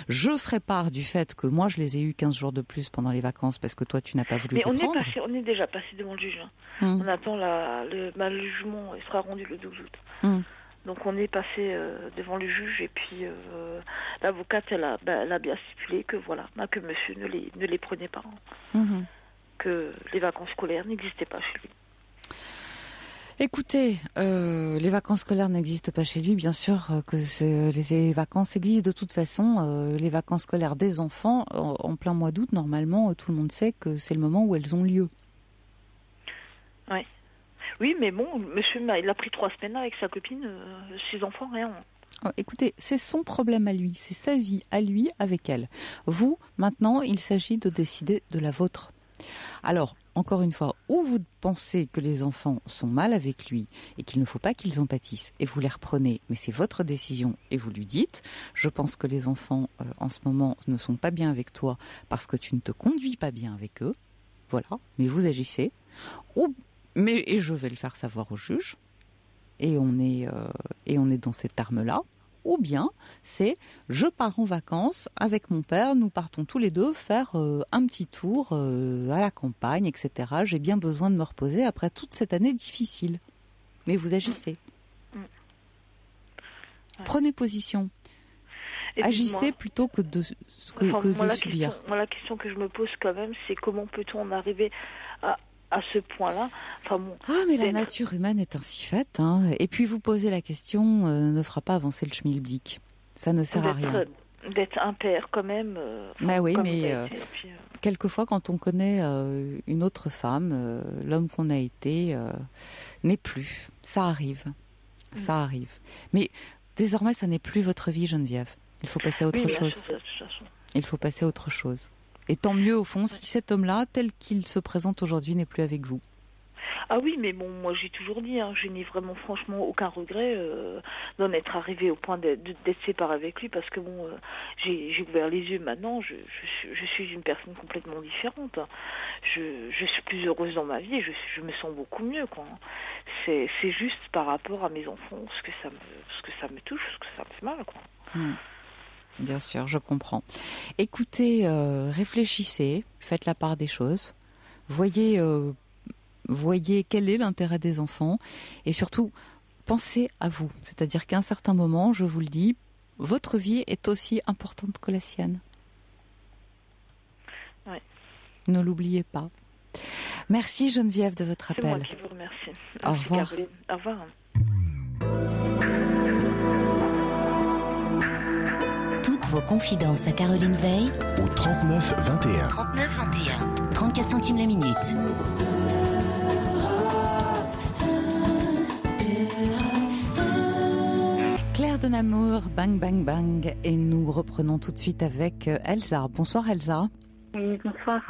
S1: je ferai part du fait que moi, je les ai eus 15 jours de plus pendant les vacances parce que toi, tu n'as pas voulu les prendre.
S6: Mais on est déjà passé devant le juge. On attend le jugement, il sera rendu le 12 août. Donc on est passé devant le juge et puis l'avocate elle a bien stipulé que voilà, que monsieur ne les prenait pas, que les vacances scolaires n'existaient pas chez lui.
S1: Écoutez, les vacances scolaires n'existent pas chez lui, bien sûr que les vacances existent de toute façon. Les vacances scolaires des enfants, en plein mois d'août, normalement, tout le monde sait que c'est le moment où elles ont lieu.
S6: Oui. Oui, mais bon, monsieur, il a pris 3 semaines avec sa copine, 6 enfants, rien.
S1: Écoutez, c'est son problème à lui, c'est sa vie à lui avec elle. Vous, maintenant, il s'agit de décider de la vôtre. Alors, encore une fois, ou vous pensez que les enfants sont mal avec lui et qu'il ne faut pas qu'ils en pâtissent et vous les reprenez, mais c'est votre décision et vous lui dites « Je pense que les enfants, en ce moment, ne sont pas bien avec toi parce que tu ne te conduis pas bien avec eux. » Voilà, mais vous agissez. Et je vais le faire savoir au juge, et on est dans cette arme-là, ou bien c'est je pars en vacances avec mon père, nous partons tous les deux faire un petit tour à la campagne, etc. J'ai bien besoin de me reposer après toute cette année difficile. Mais vous agissez. Prenez position. Agissez plutôt que de subir.
S6: La question que je me pose quand même, c'est comment peut-on en arriver à ce point-là.
S1: Mais la nature humaine est ainsi faite. Hein. Et puis vous posez la question ne fera pas avancer le schmilblick. Ça ne sert à rien.
S6: D'être un père quand même.
S1: Quelquefois quand on connaît une autre femme, l'homme qu'on a été n'est plus. Ça arrive. Ça arrive. Mais désormais, ça n'est plus votre vie, Geneviève. Il faut passer à autre chose. Il faut passer à autre chose. Et tant mieux, au fond, si cet homme-là, tel qu'il se présente aujourd'hui, n'est plus avec vous.
S6: Ah oui, mais bon, moi j'ai toujours dit, je n'ai vraiment franchement aucun regret d'en être arrivé au point d'être séparée avec lui, parce que bon, j'ai ouvert les yeux maintenant, je suis une personne complètement différente. Je suis plus heureuse dans ma vie, et je me sens beaucoup mieux, quoi. C'est juste par rapport à mes enfants, ce que ça me touche, ce que ça me fait mal, quoi.
S1: Bien sûr, je comprends. Écoutez, réfléchissez, faites la part des choses, voyez quel est l'intérêt des enfants et surtout, pensez à vous. C'est-à-dire qu'à un certain moment, je vous le dis, votre vie est aussi importante que la sienne.
S6: Oui.
S1: Ne l'oubliez pas. Merci Geneviève de votre appel.
S6: C'est moi qui vous remercie.
S1: Au revoir.
S6: Caroline. Au revoir.
S2: Toutes vos confidences à Caroline Veil
S4: au 39 21.
S2: 39 21. 34 centimes la minute.
S1: Claire de Namur, bang bang bang, et nous reprenons tout de suite avec Elsa. Bonsoir Elsa.
S7: Oui, bonsoir.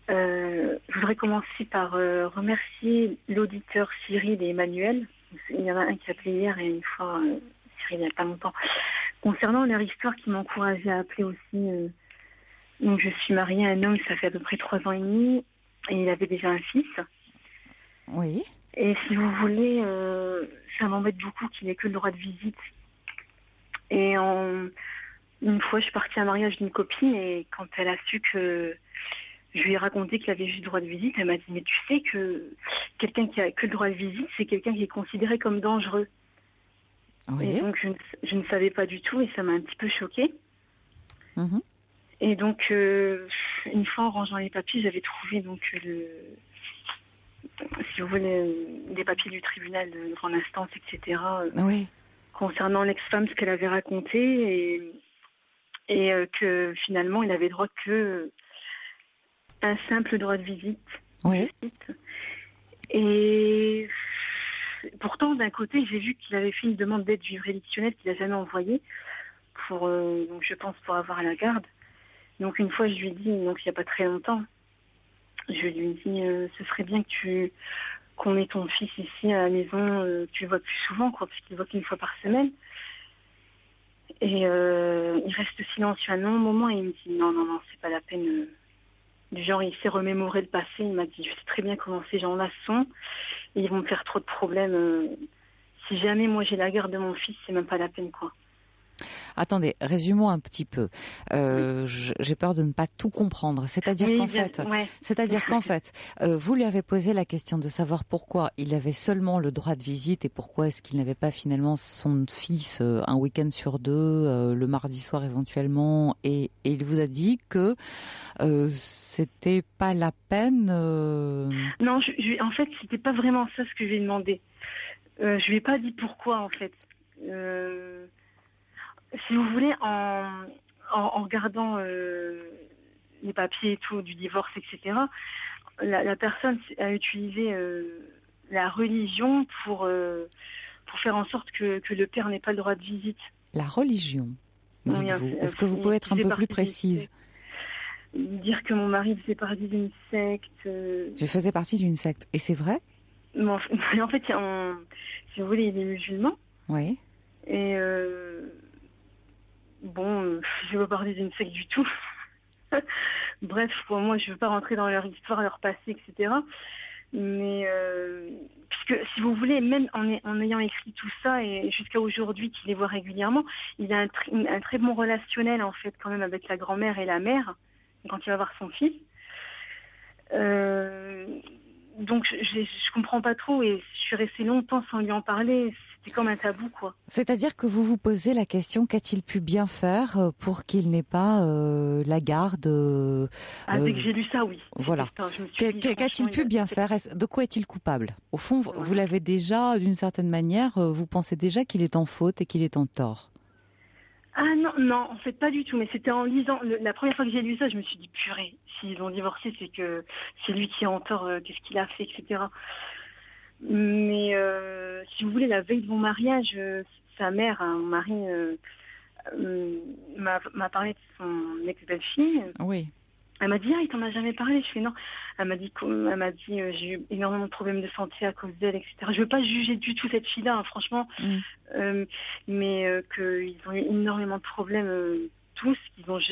S7: Je voudrais commencer par remercier l'auditeur Cyril et Emmanuel. Il y en a un qui a appelé hier et une fois Cyril il n'y a pas longtemps. Concernant leur histoire qui m'a encouragée à appeler aussi, donc je suis mariée à un homme, ça fait à peu près 3 ans et demi, et il avait déjà un fils.
S1: Oui.
S7: Et si vous voulez, ça m'embête beaucoup qu'il n'ait que le droit de visite. Et une fois, je suis partie à un mariage d'une copine et quand elle a su que je lui ai raconté qu'il avait juste droit de visite, elle m'a dit « Mais tu sais que quelqu'un qui a que le droit de visite, c'est quelqu'un qui est considéré comme dangereux. »
S1: Oui.
S7: Et donc, je ne savais pas du tout et ça m'a un petit peu choquée. Et donc, une fois en rangeant les papiers, j'avais trouvé donc si vous voulez, des papiers du tribunal de grande instance, etc.
S1: Oui.
S7: Concernant l'ex-femme, ce qu'elle avait raconté et que finalement, il avait droit que un simple droit de visite.
S1: Oui.
S7: Et pourtant, d'un côté, j'ai vu qu'il avait fait une demande d'aide juridictionnelle qu'il n'a jamais envoyée donc je pense pour avoir la garde. Donc une fois, je lui ai dit, donc il n'y a pas très longtemps, je lui ai dit, ce serait bien qu'on ait ton fils ici à la maison, tu le vois plus souvent, quoi, parce qu'il le voit qu'une fois par semaine. Et il reste silencieux un long moment et il me dit, non, c'est pas la peine. Du genre, il s'est remémoré le passé, il m'a dit, je sais très bien comment ces gens-là sont, et ils vont me faire trop de problèmes. Si jamais moi j'ai la garde de mon fils, c'est même pas la peine, quoi.
S1: Attendez, résumons un petit peu. J'ai peur de ne pas tout comprendre. C'est-à-dire qu'en fait, vous lui avez posé la question de savoir pourquoi il avait seulement le droit de visite et pourquoi est-ce qu'il n'avait pas finalement son fils un week-end sur deux, le mardi soir éventuellement, et il vous a dit que c'était pas la peine.
S7: Non, en fait, c'était pas vraiment ça ce que je lui ai demandé. Je lui ai pas dit pourquoi en fait. Si vous voulez, en regardant les papiers et tout du divorce, etc., la personne a utilisé la religion pour faire en sorte que le père n'ait pas le droit de visite.
S1: La religion, dites-vous. Oui, est-ce que vous pouvez être un peu plus précise?
S7: Dire que mon mari faisait partie d'une secte.
S1: Je faisais partie d'une secte. Et c'est vrai?
S7: En fait, si vous voulez, il est musulman.
S1: Oui.
S7: Et bon, je ne veux pas parler d'une secte du tout. Bref, pour moi, je ne veux pas rentrer dans leur histoire, leur passé, etc. Mais puisque, si vous voulez, même en ayant écrit tout ça et jusqu'à aujourd'hui, qu'il les voit régulièrement, il a un très bon relationnel en fait quand même avec la grand-mère et la mère quand il va voir son fils. Donc je comprends pas trop et je suis restée longtemps sans lui en parler. C'était comme un tabou, quoi.
S1: C'est-à-dire que vous vous posez la question, qu'a-t-il pu bien faire pour qu'il n'ait pas la garde
S7: dès que j'ai lu ça, oui.
S1: Voilà. Qu'a-t-il pu bien faire? De quoi est-il coupable? Au fond, vous l'avez déjà, d'une certaine manière, vous pensez déjà qu'il est en faute et qu'il est en tort.
S7: Ah non, en fait pas du tout. Mais c'était en lisant, la première fois que j'ai lu ça, je me suis dit, purée, s'ils ont divorcé, c'est que c'est lui qui est en tort, qu'est-ce qu'il a fait, etc. Mais si vous voulez, la veille de mon mariage, sa mère, mon mari, m'a parlé de son ex-belle-fille.
S1: Oui.
S7: Elle m'a dit, il t'en a jamais parlé? Je fais non. Elle m'a dit, j'ai eu énormément de problèmes de santé à cause d'elle, etc. Je veux pas juger du tout cette fille-là, hein, franchement. Mais qu'ils ont eu énormément de problèmes, tous.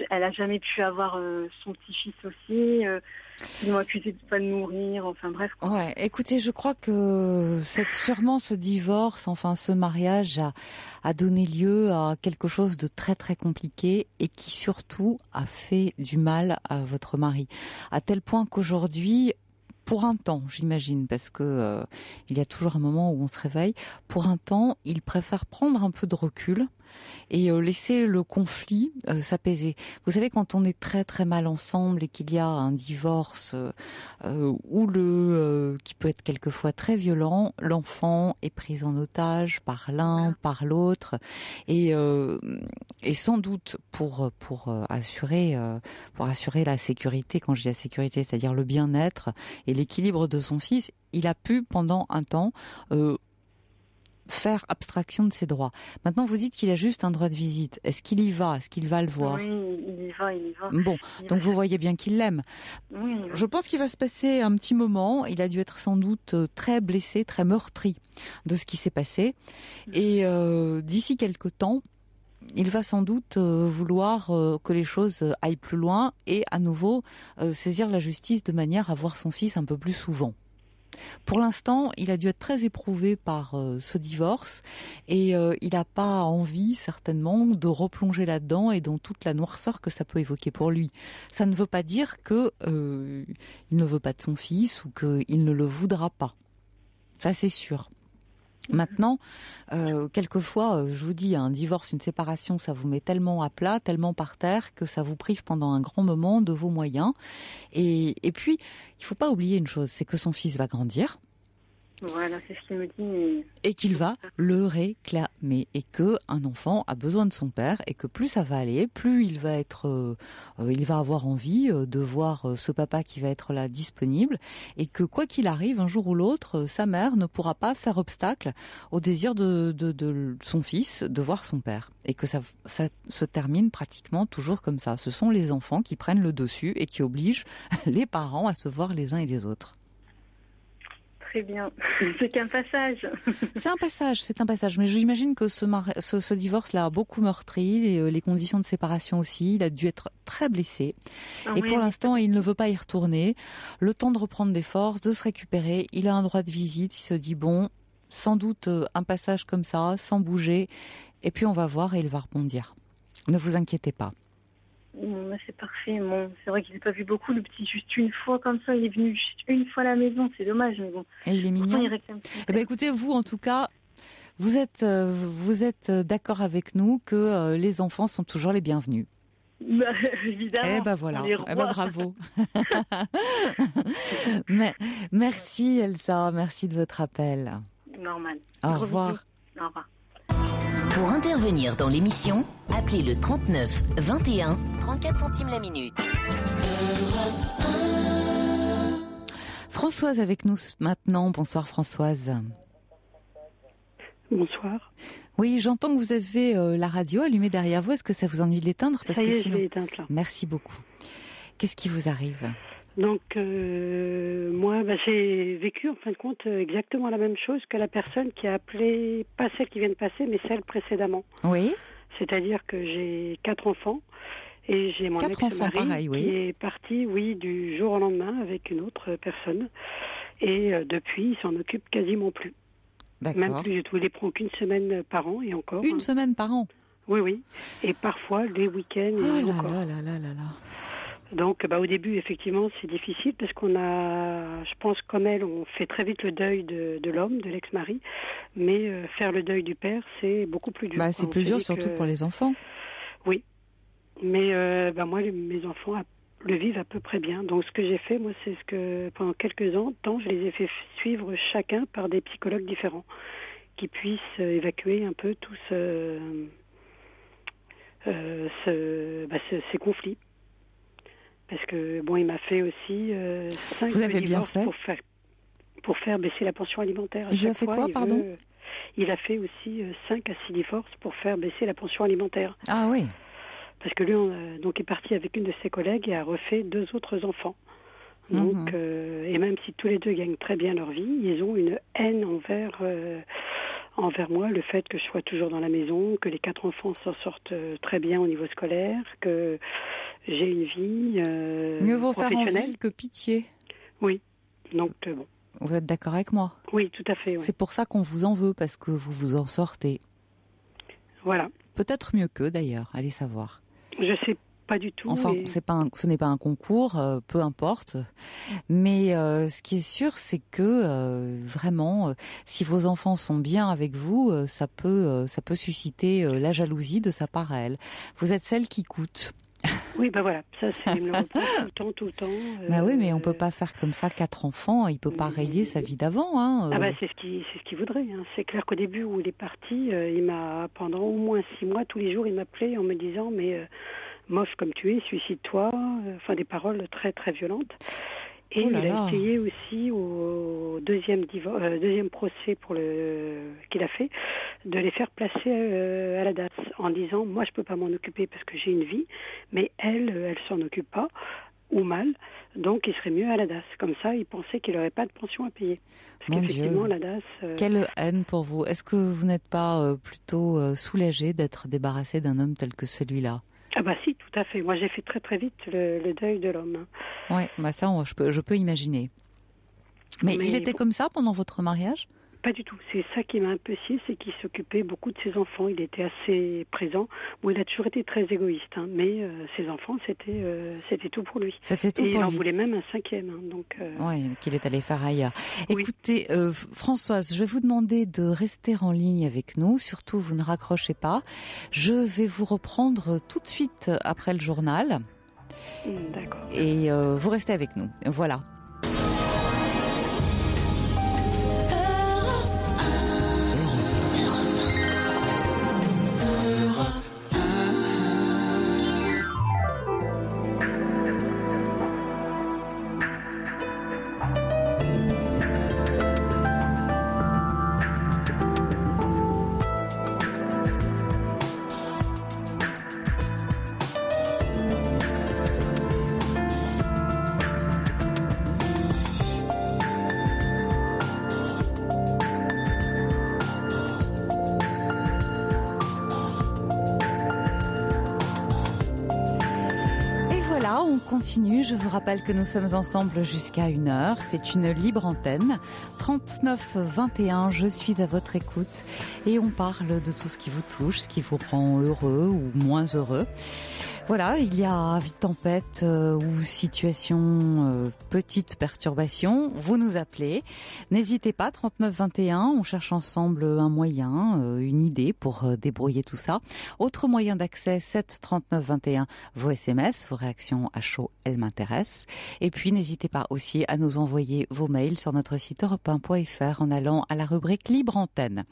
S7: Elle a jamais pu avoir son petit-fils aussi. Ils m'ont accusé de pas le nourrir, enfin bref. Quoi.
S1: Ouais, écoutez, je crois que sûrement ce divorce, enfin ce mariage a donné lieu à quelque chose de très très compliqué et qui surtout a fait du mal à votre mari. À tel point qu'aujourd'hui, pour un temps, j'imagine, parce que il y a toujours un moment où on se réveille, pour un temps, il préfère prendre un peu de recul et laisser le conflit s'apaiser. Vous savez, quand on est très très mal ensemble et qu'il y a un divorce qui peut être quelquefois très violent, l'enfant est pris en otage par l'un, par l'autre, et sans doute pour assurer la sécurité, quand je dis la sécurité, c'est-à-dire le bien-être et l'équilibre de son fils, il a pu pendant un temps faire abstraction de ses droits. Maintenant, vous dites qu'il a juste un droit de visite. Est-ce qu'il y va? Est-ce qu'il va le voir?
S7: Oui, il y va.
S1: Bon, donc vous voyez bien qu'il l'aime.
S7: Oui.
S1: Je pense qu'il va se passer un petit moment. Il a dû être sans doute très blessé, très meurtri de ce qui s'est passé. Et d'ici quelque temps, il va sans doute vouloir que les choses aillent plus loin et à nouveau saisir la justice de manière à voir son fils un peu plus souvent. Pour l'instant, il a dû être très éprouvé par ce divorce et il n'a pas envie certainement de replonger là-dedans et dans toute la noirceur que ça peut évoquer pour lui. Ça ne veut pas dire que il ne veut pas de son fils ou qu'il ne le voudra pas. Ça, c'est sûr. Maintenant, quelquefois, je vous dis, un divorce, une séparation, ça vous met tellement à plat, tellement par terre, que ça vous prive pendant un grand moment de vos moyens. Et puis, il faut pas oublier une chose, c'est que son fils va grandir.
S7: Voilà, c'est ce qu'il me dit.
S1: Et qu'il va le réclamer. Et que un enfant a besoin de son père et que plus ça va aller, plus il va être, il va avoir envie de voir ce papa qui va être là disponible. Et que quoi qu'il arrive, un jour ou l'autre, sa mère ne pourra pas faire obstacle au désir de son fils de voir son père. Et que ça se termine pratiquement toujours comme ça. Ce sont les enfants qui prennent le dessus et qui obligent les parents à se voir les uns et les autres.
S7: Très bien. C'est qu'un passage.
S1: C'est un passage. Mais j'imagine que ce divorce l'a beaucoup meurtri, les conditions de séparation aussi. Il a dû être très blessé. Et pour l'instant, il ne veut pas y retourner. Le temps de reprendre des forces, de se récupérer. Il a un droit de visite. Il se dit, bon, sans doute un passage comme ça, sans bouger. Et puis on va voir et il va rebondir. Ne vous inquiétez pas.
S7: C'est parfait. Bon, c'est vrai qu'il n'a pas vu beaucoup, le petit, juste une fois comme ça. Il est venu juste une fois à la maison. C'est dommage, mais bon.
S1: Et il est mignon. Écoutez, vous, en tout cas, vous êtes d'accord avec nous que les enfants sont toujours les bienvenus.
S7: Évidemment.
S1: Voilà. Bravo. Merci Elsa. Merci de votre appel.
S7: Normal.
S1: Au revoir.
S7: Au revoir.
S2: Pour intervenir dans l'émission, appelez le 39 21 34 centimes la minute.
S1: Françoise avec nous maintenant. Bonsoir Françoise.
S8: Bonsoir.
S1: Oui, j'entends que vous avez la radio allumée derrière vous. Est-ce que ça vous ennuie de l'éteindre?
S8: Ça y est, je l'ai éteinte là.
S1: Merci beaucoup. Qu'est-ce qui vous arrive?
S8: Donc, moi, j'ai vécu en fin de compte exactement la même chose que la personne qui a appelé, pas celle qui vient de passer, mais celle précédemment.
S1: Oui.
S8: C'est-à-dire que j'ai 4 enfants et j'ai mon ex-mari qui est parti, du jour au lendemain avec une autre personne. Et depuis, il s'en occupe quasiment plus.
S1: D'accord.
S8: Même plus du tout. Il les prend qu'une semaine par an et encore.
S1: Une semaine par an?
S8: Oui. Et parfois, les week-ends et encore.
S1: Là.
S8: Donc, au début, effectivement, c'est difficile parce qu'on a, je pense, comme elle, on fait très vite le deuil de l'homme, de l'ex-mari. Mais faire le deuil du père, c'est beaucoup plus dur.
S1: C'est plus dur, surtout pour les enfants.
S8: Oui. Mais moi, mes enfants le vivent à peu près bien. Donc, ce que j'ai fait, moi, c'est que pendant quelques temps, je les ai fait suivre chacun par des psychologues différents qui puissent évacuer un peu tous ces conflits. Parce que, il m'a fait aussi 5
S1: Vous avez bien fait
S8: pour faire baisser la pension alimentaire.
S1: Il a fait quoi, pardon?
S8: Il a fait aussi 5 à 6 divorces pour faire baisser la pension alimentaire.
S1: Ah oui.
S8: Parce que lui, est parti avec une de ses collègues et a refait 2 autres enfants. Donc, et même si tous les 2 gagnent très bien leur vie, ils ont une haine envers moi, le fait que je sois toujours dans la maison, que les 4 enfants s'en sortent très bien au niveau scolaire, que j'ai une vie
S1: mieux vaut faire
S8: professionnelle
S1: que pitié.
S8: Oui, donc bon.
S1: Vous êtes d'accord avec moi?
S8: Oui, tout à fait. Oui.
S1: C'est pour ça qu'on vous en veut, parce que vous vous en sortez.
S8: Voilà.
S1: Peut-être mieux qu'eux d'ailleurs, allez savoir.
S8: Je sais pas du tout.
S1: Enfin, ce n'est pas un concours, peu importe. Mais ce qui est sûr, c'est que vraiment, si vos enfants sont bien avec vous, ça peut susciter la jalousie de sa part à elle. Vous êtes celle qui coûte.
S8: Oui, voilà, ça c'est me le reproche tout le temps.
S1: Oui, mais on peut pas faire comme ça 4 enfants. Il peut pas rayer sa vie d'avant. Hein.
S8: C'est ce qu'il voudrait. Hein. C'est clair qu'au début où il est parti, il m'a pendant au moins 6 mois tous les jours, il m'appelait en me disant moche comme tu es, suicide-toi. Des paroles très très violentes. Et il a essayé aussi au deuxième procès qu'il a fait de les faire placer à la DAS en disant moi je peux pas m'en occuper parce que j'ai une vie, mais elle s'en occupe pas ou mal, donc il serait mieux à la DAS. Comme ça, il pensait qu'il n'aurait pas de pension à payer. Parce qu'effectivement, la DAS...
S1: Quelle haine pour vous. Est-ce que vous n'êtes pas plutôt soulagée d'être débarrassée d'un homme tel que celui-là?
S8: Si, tout à fait. Moi, j'ai fait très très vite le deuil de l'homme.
S1: Ouais, ça, je peux imaginer. Mais il était comme ça pendant votre mariage ?
S8: Pas du tout. C'est ça qui m'a un peu scié, c'est qu'il s'occupait beaucoup de ses enfants. Il était assez présent. Bon, il a toujours été très égoïste, mais ses enfants, c'était tout pour lui.
S1: C'était tout
S8: et
S1: pour lui.
S8: Il en voulait même un 5e.
S1: Oui, qu'il est allé faire ailleurs. Oui. Écoutez, Françoise, je vais vous demander de rester en ligne avec nous. Surtout, vous ne raccrochez pas. Je vais vous reprendre tout de suite après le journal.
S8: D'accord.
S1: Et vous restez avec nous. Voilà. Continue. Je vous rappelle que nous sommes ensemble jusqu'à 1h. C'est une libre antenne. 39 21, je suis à votre écoute. Et on parle de tout ce qui vous touche, ce qui vous rend heureux ou moins heureux. Voilà, il y a vie de tempête ou situation petite perturbation, vous nous appelez. N'hésitez pas, 39 21, on cherche ensemble un moyen, une idée pour débrouiller tout ça. Autre moyen d'accès, 7 39 21, vos SMS, vos réactions à chaud, elles m'intéressent. Et puis n'hésitez pas aussi à nous envoyer vos mails sur notre site europe1.fr en allant à la rubrique Libre Antenne.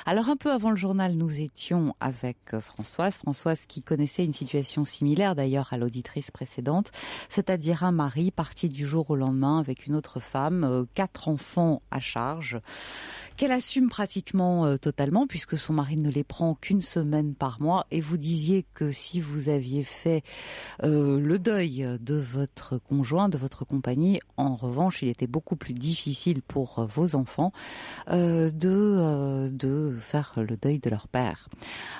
S1: Alors un peu avant le journal, nous étions avec Françoise qui connaissait une situation similaire d'ailleurs à l'auditrice précédente, c'est-à-dire un mari parti du jour au lendemain avec une autre femme, 4 enfants à charge, qu'elle assume pratiquement totalement puisque son mari ne les prend qu'une semaine par mois. Et vous disiez que si vous aviez fait le deuil de votre conjoint, de votre compagnie, en revanche, il était beaucoup plus difficile pour vos enfants de faire le deuil de leur père.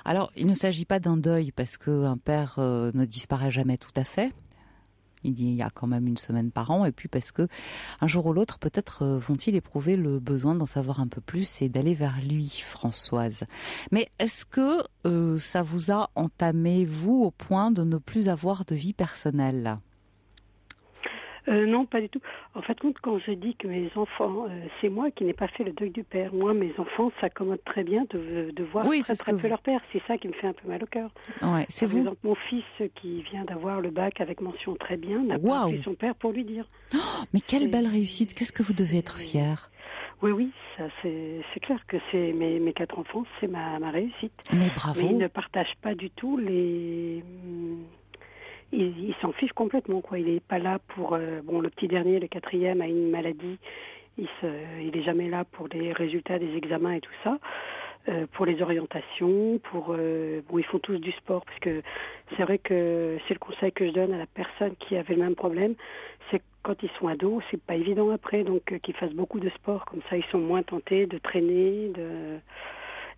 S1: Alors, il ne s'agit pas d'un deuil parce qu'un père ne disparaît jamais tout à fait. Il y a quand même une semaine par an, et puis parce que un jour ou l'autre, peut-être vont-ils éprouver le besoin d'en savoir un peu plus et d'aller vers lui, Françoise. Mais est-ce que ça vous a entamé, vous, au point de ne plus avoir de vie personnelle ?
S8: Non, pas du tout. En fait, quand je dis que mes enfants, c'est moi qui n'ai pas fait le deuil du père. Moi, mes enfants s'accommodent très bien de voir très peu leur père. C'est ça qui me fait un peu mal au cœur.
S1: Ouais, c'est
S8: Par exemple, mon fils qui vient d'avoir le bac avec mention très bien n'a pas appelé son père pour lui dire.
S1: Oh, mais quelle belle réussite. Qu'est-ce que vous devez être fière.
S8: Oui, ça c'est clair que c'est mes 4 enfants, c'est ma réussite.
S1: Mais bravo.
S8: Mais ils ne partagent pas du tout il s'en fiche complètement, quoi. Il n'est pas là pour... le petit dernier, le 4e, a une maladie. Il est jamais là pour les résultats des examens et tout ça. Pour les orientations, ils font tous du sport. Parce que c'est vrai que c'est le conseil que je donne à la personne qui avait le même problème. C'est que quand ils sont ados, c'est pas évident après. Donc, qu'ils fassent beaucoup de sport. Comme ça, ils sont moins tentés de traîner,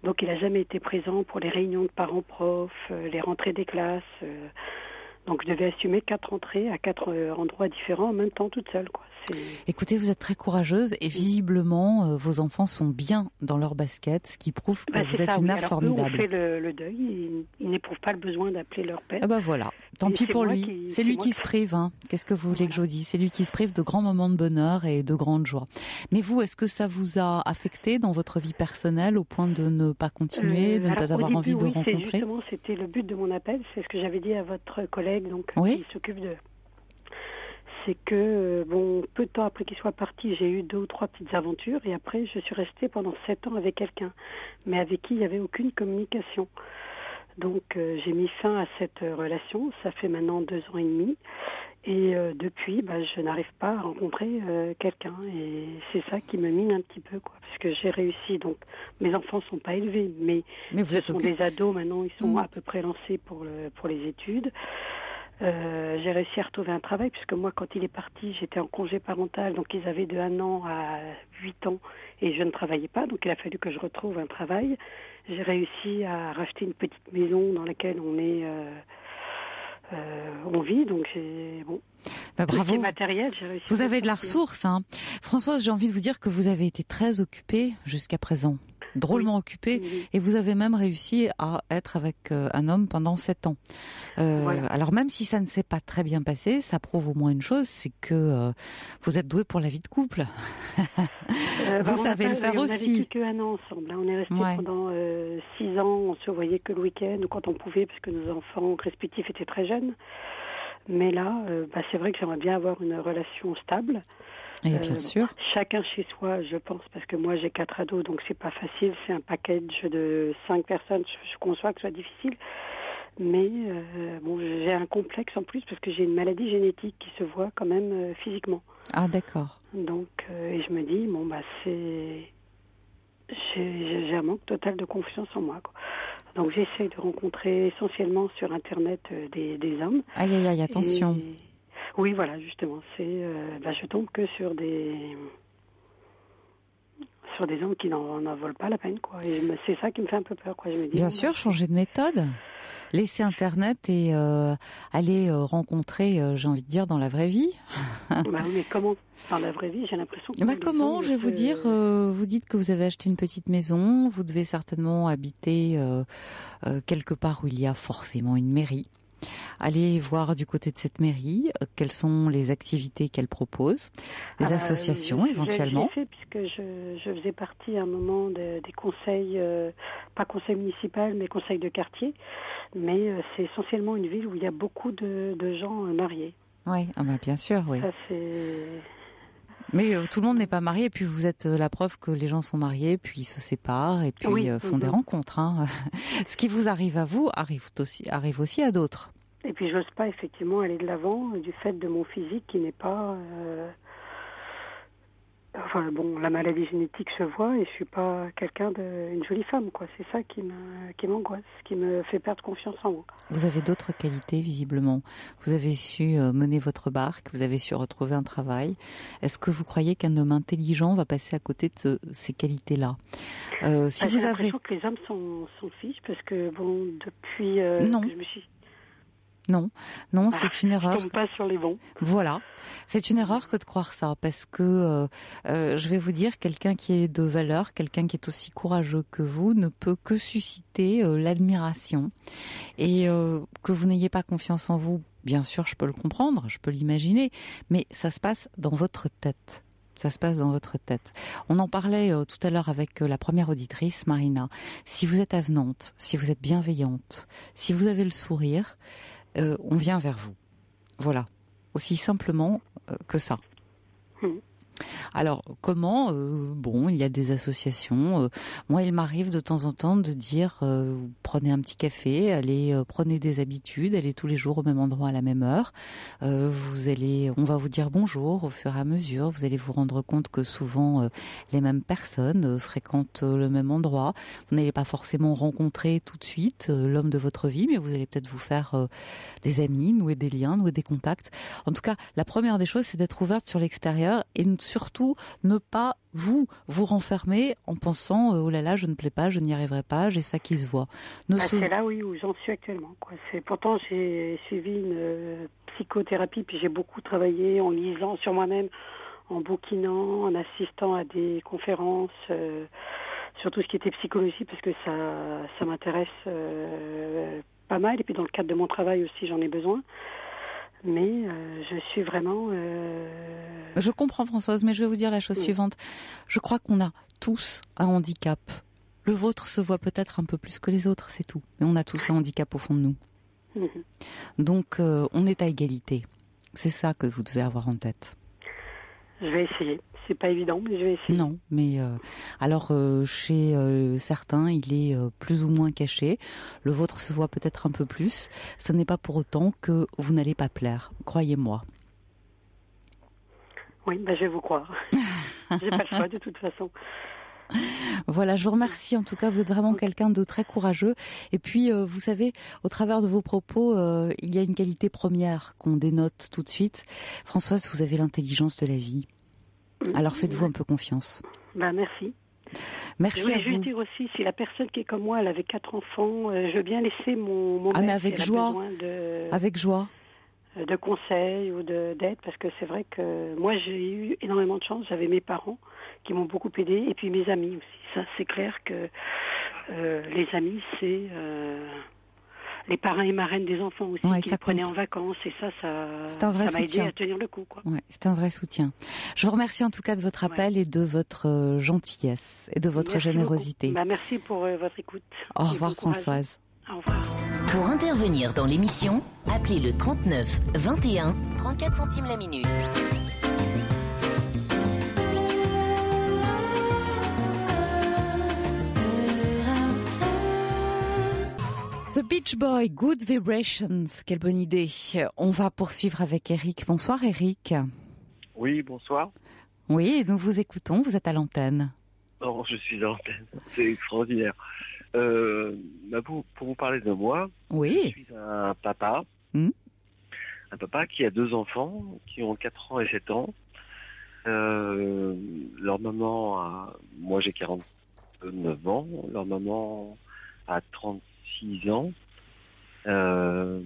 S8: Donc, il n'a jamais été présent pour les réunions de parents-profs, les rentrées des classes... Donc, je devais assumer 4 entrées à 4 endroits différents en même temps, toute seule, quoi.
S1: Écoutez, vous êtes très courageuse et visiblement, vos enfants sont bien dans leur basket, ce qui prouve que vous êtes une mère formidable.
S8: Eux, on fait le deuil, ils n'éprouvent pas le besoin d'appeler leur père.
S1: Ah bah voilà, tant pis pour lui. C'est lui qui se prive, hein. Qu'est-ce que vous voulez que je vous dise ? C'est lui qui se prive de grands moments de bonheur et de grande joie. Mais vous, est-ce que ça vous a affecté dans votre vie personnelle au point de ne pas continuer, de ne pas avoir envie de rencontrer ?
S8: Justement, c'était le but de mon appel, c'est ce que j'avais dit à votre collègue, qui s'occupe de... C'est que, peu de temps après qu'il soit parti, j'ai eu 2 ou 3 petites aventures et après, je suis restée pendant 7 ans avec quelqu'un, mais avec qui il n'y avait aucune communication. Donc, j'ai mis fin à cette relation. Ça fait maintenant 2 ans et demi. Et depuis, je n'arrive pas à rencontrer quelqu'un. Et c'est ça qui me mine un petit peu, quoi. Parce que j'ai réussi. Donc, mes enfants ne sont pas élevés, mais
S1: vous
S8: sont des ados maintenant. Ils sont à peu près lancés pour les études. J'ai réussi à retrouver un travail, puisque moi, quand il est parti, j'étais en congé parental, donc ils avaient de 1 an à 8 ans, et je ne travaillais pas, donc il a fallu que je retrouve un travail. J'ai réussi à racheter une petite maison dans laquelle on est on vit, donc j'ai
S1: bravo.
S8: Matériel, j'ai réussi.
S1: Vous avez de la ressource, hein. Françoise, j'ai envie de vous dire que vous avez été très occupée jusqu'à présent. Drôlement occupée, et vous avez même réussi à être avec un homme pendant 7 ans. Voilà. Alors même si ça ne s'est pas très bien passé, ça prouve au moins une chose, c'est que vous êtes doué pour la vie de couple. Vous savez le faire aussi.
S8: On a vécu qu'un an ensemble. On est restés pendant 6 ans. On se voyait que le week-end ou quand on pouvait, parce que nos enfants respectifs étaient très jeunes. Mais là, c'est vrai que j'aimerais bien avoir une relation stable.
S1: Et bien sûr.
S8: Chacun chez soi, je pense, parce que moi j'ai 4 ados, donc c'est pas facile. C'est un package de 5 personnes. Je conçois que ce soit difficile. Mais j'ai un complexe en plus parce que j'ai une maladie génétique qui se voit quand même physiquement.
S1: Ah d'accord.
S8: Donc et je me dis j'ai un manque total de confiance en moi, quoi. Donc j'essaie de rencontrer essentiellement sur Internet des hommes.
S1: Aïe, attention.
S8: Oui, voilà, justement, je tombe que sur des hommes qui n'en valent pas la peine, quoi. Et c'est ça qui me fait un peu peur, quoi. Je me dis,
S1: bien sûr, changer de méthode. Laisser Internet et aller rencontrer, j'ai envie de dire, dans la vraie vie.
S8: Mais comment ? Dans la vraie vie, j'ai l'impression que...
S1: comment, je vais vous dire, vous dites que vous avez acheté une petite maison, vous devez certainement habiter quelque part où il y a forcément une mairie. Allez voir du côté de cette mairie quelles sont les activités qu'elle propose, les associations éventuellement.
S8: J'ai fait, puisque je faisais partie à un moment des conseils, pas conseil municipal, mais conseil de quartier. Mais c'est essentiellement une ville où il y a beaucoup de gens mariés.
S1: Oui, bien sûr, oui.
S8: Ça, c'est...
S1: Mais tout le monde n'est pas marié, et puis vous êtes la preuve que les gens sont mariés, puis ils se séparent, et puis font des rencontres. Hein. Ce qui vous arrive à vous arrive aussi à d'autres.
S8: Et puis j'ose pas effectivement aller de l'avant du fait de mon physique qui n'est pas... la maladie génétique se voit et je suis pas une jolie femme, quoi. C'est ça qui m'angoisse, qui me fait perdre confiance en moi.
S1: Vous avez d'autres qualités, visiblement. Vous avez su mener votre barque, vous avez su retrouver un travail. Est-ce que vous croyez qu'un homme intelligent va passer à côté de ces qualités-là ? J'ai
S8: l'impression que les hommes s'en fichent parce que, depuis
S1: non.
S8: que je me suis...
S1: Non, c'est une erreur.
S8: Je tombe pas sur les bons.
S1: Voilà, c'est une erreur que de croire ça, parce que je vais vous dire, quelqu'un qui est de valeur, quelqu'un qui est aussi courageux que vous, ne peut que susciter l'admiration, et que vous n'ayez pas confiance en vous. Bien sûr, je peux le comprendre, je peux l'imaginer, mais ça se passe dans votre tête. Ça se passe dans votre tête. On en parlait tout à l'heure avec la première auditrice, Marina. Si vous êtes avenante, si vous êtes bienveillante, si vous avez le sourire, on vient vers vous. Voilà. Aussi simplement que ça. Alors, comment il y a des associations. Moi, il m'arrive de temps en temps de dire prenez un petit café, allez, prenez des habitudes, allez tous les jours au même endroit à la même heure. On va vous dire bonjour au fur et à mesure. Vous allez vous rendre compte que souvent les mêmes personnes fréquentent le même endroit. Vous n'allez pas forcément rencontrer tout de suite l'homme de votre vie, mais vous allez peut-être vous faire des amis, nouer des liens, nouer des contacts. En tout cas, la première des choses, c'est d'être ouverte sur l'extérieur et surtout ne pas vous renfermer en pensant oh là là, je ne plais pas, je n'y arriverai pas, j'ai ça qui se voit.
S8: C'est là où j'en suis actuellement, quoi. Pourtant j'ai suivi une psychothérapie, puis j'ai beaucoup travaillé en lisant sur moi-même, en bouquinant, en assistant à des conférences sur tout ce qui était psychologie, parce que ça m'intéresse pas mal, et puis dans le cadre de mon travail aussi j'en ai besoin. Mais je suis vraiment...
S1: Je comprends, Françoise, mais je vais vous dire la chose suivante. Je crois qu'on a tous un handicap. Le vôtre se voit peut-être un peu plus que les autres, c'est tout. Mais on a tous un handicap au fond de nous. Donc, on est à égalité. C'est ça que vous devez avoir en tête.
S8: Je vais essayer. C'est pas évident, mais je vais essayer.
S1: Non, mais chez certains, il est plus ou moins caché. Le vôtre se voit peut-être un peu plus. Ce n'est pas pour autant que vous n'allez pas plaire. Croyez-moi.
S8: Oui, je vais vous croire. J'ai pas le choix de toute façon.
S1: Voilà, je vous remercie. En tout cas, vous êtes vraiment quelqu'un de très courageux. Et puis, vous savez, au travers de vos propos, il y a une qualité première qu'on dénote tout de suite. Françoise, vous avez l'intelligence de la vie. Alors faites-vous un peu confiance.
S8: Merci.
S1: Merci à vous.
S8: Je veux dire aussi, si la personne qui est comme moi, elle avait 4 enfants, je veux bien laisser mon
S1: mais avec joie. Avec joie.
S8: De conseils ou d'aide, parce que c'est vrai que moi j'ai eu énormément de chance. J'avais mes parents qui m'ont beaucoup aidé, et puis mes amis aussi. Ça, c'est clair que les amis, c'est les parrains et marraines des enfants aussi, qui les prenaient en vacances, et ça m'a aidé à tenir le coup, quoi.
S1: Ouais, c'est un vrai soutien. Je vous remercie en tout cas de votre appel et de votre gentillesse et de votre générosité.
S8: Merci pour votre écoute.
S1: Au revoir Françoise.
S8: Au revoir.
S2: Pour intervenir dans l'émission, appelez le 39 21 34 centimes la minute.
S1: The Beach Boy, Good Vibrations, quelle bonne idée. On va poursuivre avec Eric. Bonsoir Eric.
S9: Oui, bonsoir.
S1: Oui, nous vous écoutons, vous êtes à l'antenne.
S9: Non, je suis à l'antenne, c'est extraordinaire. Pour vous parler de moi,
S1: oui.
S9: Je suis un papa. Un papa qui a 2 enfants, qui ont 4 ans et 7 ans. Leur maman moi j'ai 49 ans, leur maman a 36 ans. Leur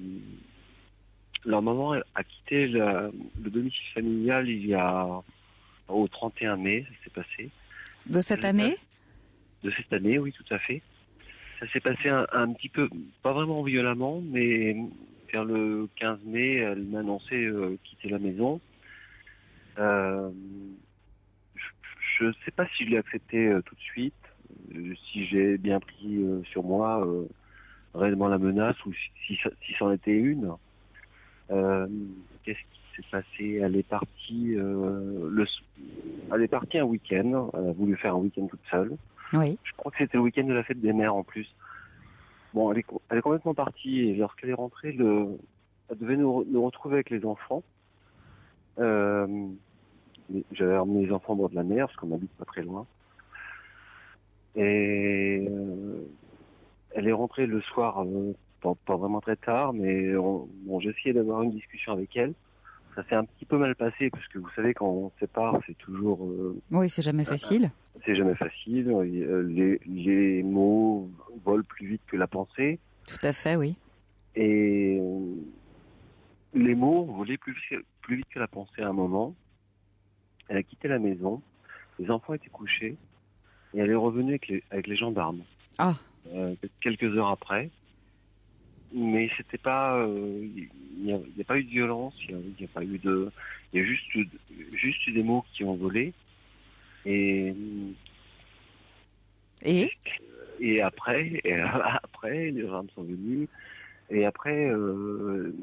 S9: maman a quitté le domicile familial il y a au 31 mai, ça s'est passé.
S1: De cette année ?
S9: De cette année, oui, tout à fait. Ça s'est passé un petit peu, pas vraiment violemment, mais vers le 15 mai, elle m'a annoncé quitter la maison. Je ne sais pas si je l'ai accepté tout de suite, si j'ai bien pris sur moi réellement la menace ou si c'en était une. Qu'est-ce qui s'est passé ? Elle est partie un week-end. Elle a voulu faire un week-end toute seule.
S1: Oui.
S9: Je crois que c'était le week-end de la fête des mères en plus. Bon, elle est complètement partie et lorsqu'elle est rentrée, elle devait nous retrouver avec les enfants. J'avais emmené les enfants au bord de la mer parce qu'on habite pas très loin. Et elle est rentrée le soir, pas vraiment très tard, mais j'ai essayé d'avoir une discussion avec elle. Ça s'est un petit peu mal passé parce que vous savez, quand on se sépare, c'est toujours...
S1: oui, c'est jamais facile.
S9: C'est jamais facile. Les mots volent plus vite que la pensée.
S1: Tout à fait, oui.
S9: Et les mots volaient plus vite que la pensée à un moment. Elle a quitté la maison. Les enfants étaient couchés. Et elle est revenue avec les gendarmes.
S1: Ah.
S9: Quelques heures après. Mais c'était pas... Il n'y a pas eu de violence. Il y a pas eu de... Il y a juste eu des mots qui ont volé. Et après, les gendarmes sont venus. Et après, une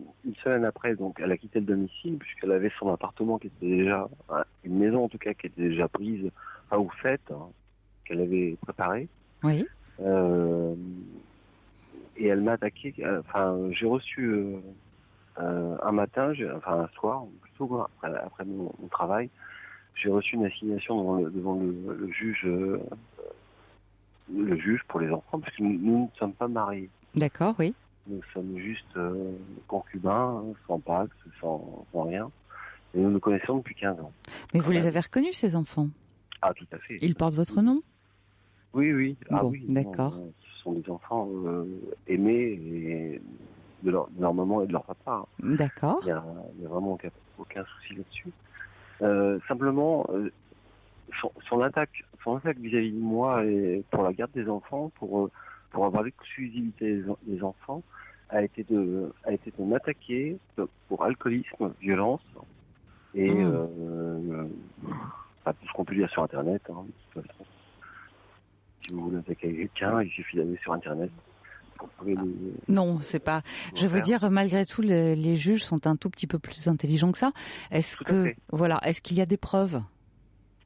S9: semaine après, donc, elle a quitté le domicile puisqu'elle avait son appartement qui était déjà, une maison en tout cas qui était déjà prise, ou faite, qu'elle avait préparée.
S1: Oui.
S9: Et elle m'a attaqué. J'ai reçu un matin, un soir, plutôt après mon travail. J'ai reçu une assignation devant le juge pour les enfants, parce que nous ne sommes pas mariés.
S1: D'accord, oui.
S9: Nous sommes juste concubins, sans pacte, sans rien. Et nous nous connaissons depuis 15 ans.
S1: Mais vous les avez reconnus, ces enfants ?
S9: Ah, tout à fait.
S1: Ils portent votre nom ?
S9: Oui.
S1: Bon,
S9: oui,
S1: d'accord.
S9: Ce sont des enfants aimés et de leur maman et de leur papa.
S1: D'accord.
S9: Il n'y a vraiment aucun souci là-dessus. Simplement, son attaque vis-à-vis de moi et pour la garde des enfants, pour avoir l'exclusivité des enfants, a été de m'attaquer pour alcoolisme, violence et tout ce qu'on peut lire sur Internet. De toute façon. Si vous voulez attaquer quelqu'un, il suffit d'aller sur Internet.
S1: Non, c'est pas. Je veux dire, malgré tout, les juges sont un tout petit peu plus intelligents que ça. Est-ce qu'il y a des preuves ?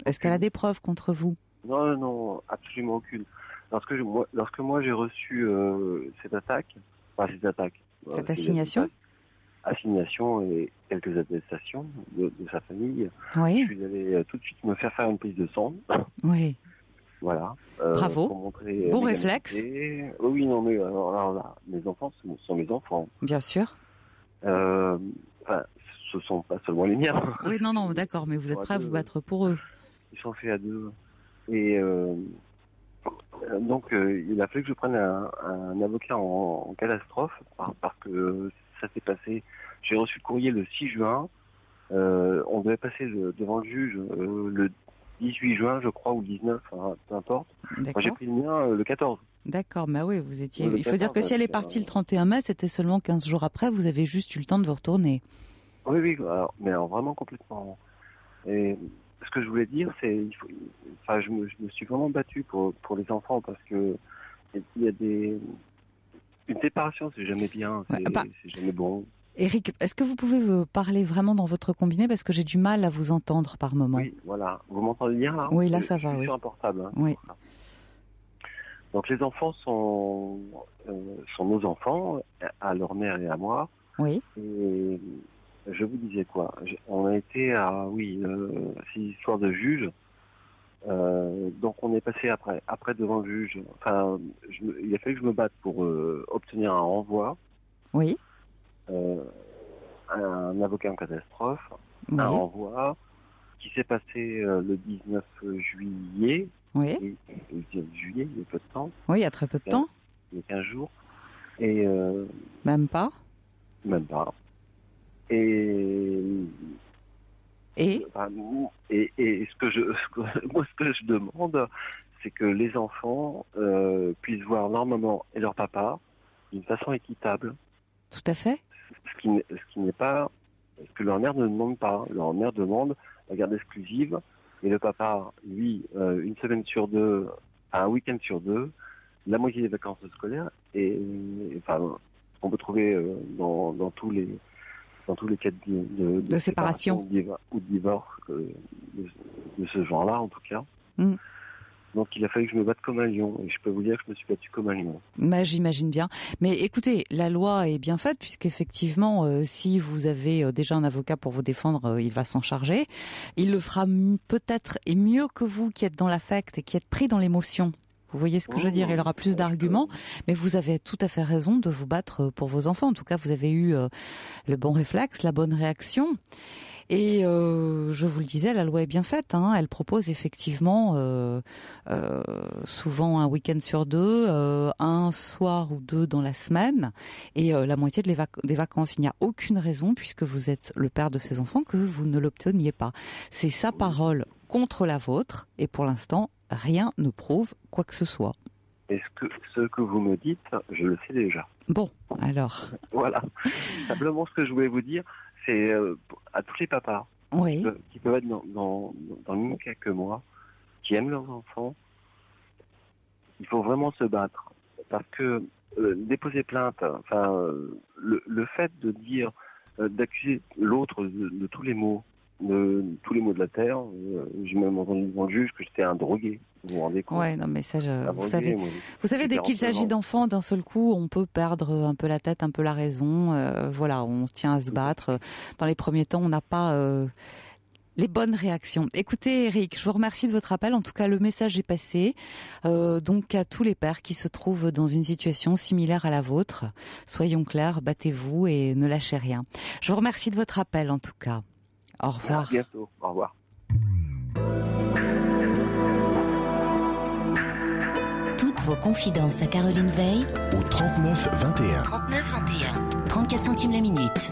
S1: Est-ce qu'elle a des preuves contre vous ?
S9: Non, absolument aucune. Lorsque moi j'ai reçu cette assignation et quelques attestations de sa famille,
S1: oui.
S9: Je suis allé tout de suite me faire une prise de sang.
S1: Oui.
S9: Voilà.
S1: Bravo.
S9: Pour montrer
S1: bon réflexe.
S9: Oui, non, mais alors là, mes enfants sont mes enfants.
S1: Bien sûr.
S9: Ce sont pas seulement les miens.
S1: Oui, non, d'accord, mais vous êtes prêt à vous battre pour eux.
S9: Ils sont faits à deux. Et Donc, il a fallu que je prenne un avocat en catastrophe parce que ça s'est passé. J'ai reçu le courrier le 6 juin. On devait passer devant le juge le 18 juin, je crois, ou le 19, enfin, peu importe. Moi, j'ai pris le mien le 14.
S1: D'accord, bah oui, vous étiez. Il faut dire que si elle est partie le 31 mai, c'était seulement 15 jours après, vous avez juste eu le temps de vous retourner.
S9: Oui, mais alors vraiment complètement. Et ce que je voulais dire, c'est, je me suis vraiment battu pour les enfants parce que il y a une séparation, c'est jamais bien, c'est jamais bon.
S1: Éric, est-ce que vous pouvez parler vraiment dans votre combiné parce que j'ai du mal à vous entendre par moment.
S9: Oui, voilà. Vous m'entendez bien là?
S1: Oui, là ça va.
S9: Je suis
S1: sur
S9: un portable. Hein.
S1: Oui.
S9: Donc les enfants sont nos enfants, à leur mère et à moi.
S1: Oui.
S9: Et je vous disais quoi? On a été à c'est histoire de juge. Donc on est passé après devant le juge. Enfin, il a fallu que je me batte pour obtenir un renvoi.
S1: Oui.
S9: Un avocat en catastrophe,
S1: oui.
S9: Un renvoi qui s'est passé le 19 juillet.
S1: Oui.
S9: Le 19 juillet, il y a peu de temps.
S1: Oui, il y a très peu de temps.
S9: Il y a 15 jours. Et
S1: même pas.
S9: Même pas. Et ce que je demande, c'est que les enfants puissent voir leur maman et leur papa d'une façon équitable.
S1: Tout à fait.
S9: Ce qui n'est pas, ce que leur mère ne demande pas. Leur mère demande la garde exclusive et le papa, lui, une semaine sur deux, un week-end sur deux, la moitié des vacances scolaires et on peut trouver dans tous les cas de
S1: séparation
S9: ou de divorce de ce genre-là, en tout cas.
S1: Mm.
S9: Donc il a fallu que je me batte comme un lion, et je peux vous dire que je me suis battu comme un lion.
S1: Mais j'imagine bien. Mais écoutez, la loi est bien faite, puisqu'effectivement, si vous avez déjà un avocat pour vous défendre, il va s'en charger. Il le fera peut-être et mieux que vous qui êtes dans l'affect et qui êtes pris dans l'émotion. Vous voyez ce que je veux dire? Il aura plus d'arguments, mais vous avez tout à fait raison de vous battre pour vos enfants. En tout cas, vous avez eu le bon réflexe, la bonne réaction. Et je vous le disais, la loi est bien faite. Hein. Elle propose effectivement souvent un week-end sur deux, un soir ou deux dans la semaine, et la moitié des vacances. Il n'y a aucune raison, puisque vous êtes le père de ces enfants, que vous ne l'obteniez pas. C'est sa parole contre la vôtre, et pour l'instant, rien ne prouve quoi que ce soit.
S9: Et ce que vous me dites, je le sais déjà.
S1: Bon, alors.
S9: Voilà. Simplement, ce que je voulais vous dire, c'est à tous les papas
S1: oui.
S9: qui peuvent être dans le même cas que moi, qui aiment leurs enfants, il faut vraiment se battre. Parce que déposer plainte, le fait de dire, d'accuser l'autre de tous les maux, de la terre, j'ai même entendu devant le juge que j'étais un drogué. Vous vous rendez compte?
S1: Ouais, non, mais ça, vous savez, dès qu'il s'agit d'enfants, d'un seul coup, on peut perdre un peu la tête, un peu la raison. Voilà, on tient à se battre. Dans les premiers temps, on n'a pas les bonnes réactions. Écoutez, Éric, je vous remercie de votre appel. En tout cas, le message est passé. Donc, à tous les pères qui se trouvent dans une situation similaire à la vôtre, soyons clairs, battez-vous et ne lâchez rien. Je vous remercie de votre appel, en tout cas. Au revoir.
S9: À bientôt. Au revoir.
S2: Toutes vos confidences à Caroline Veil
S4: au 39 21.
S2: 39 21. 34 centimes la minute.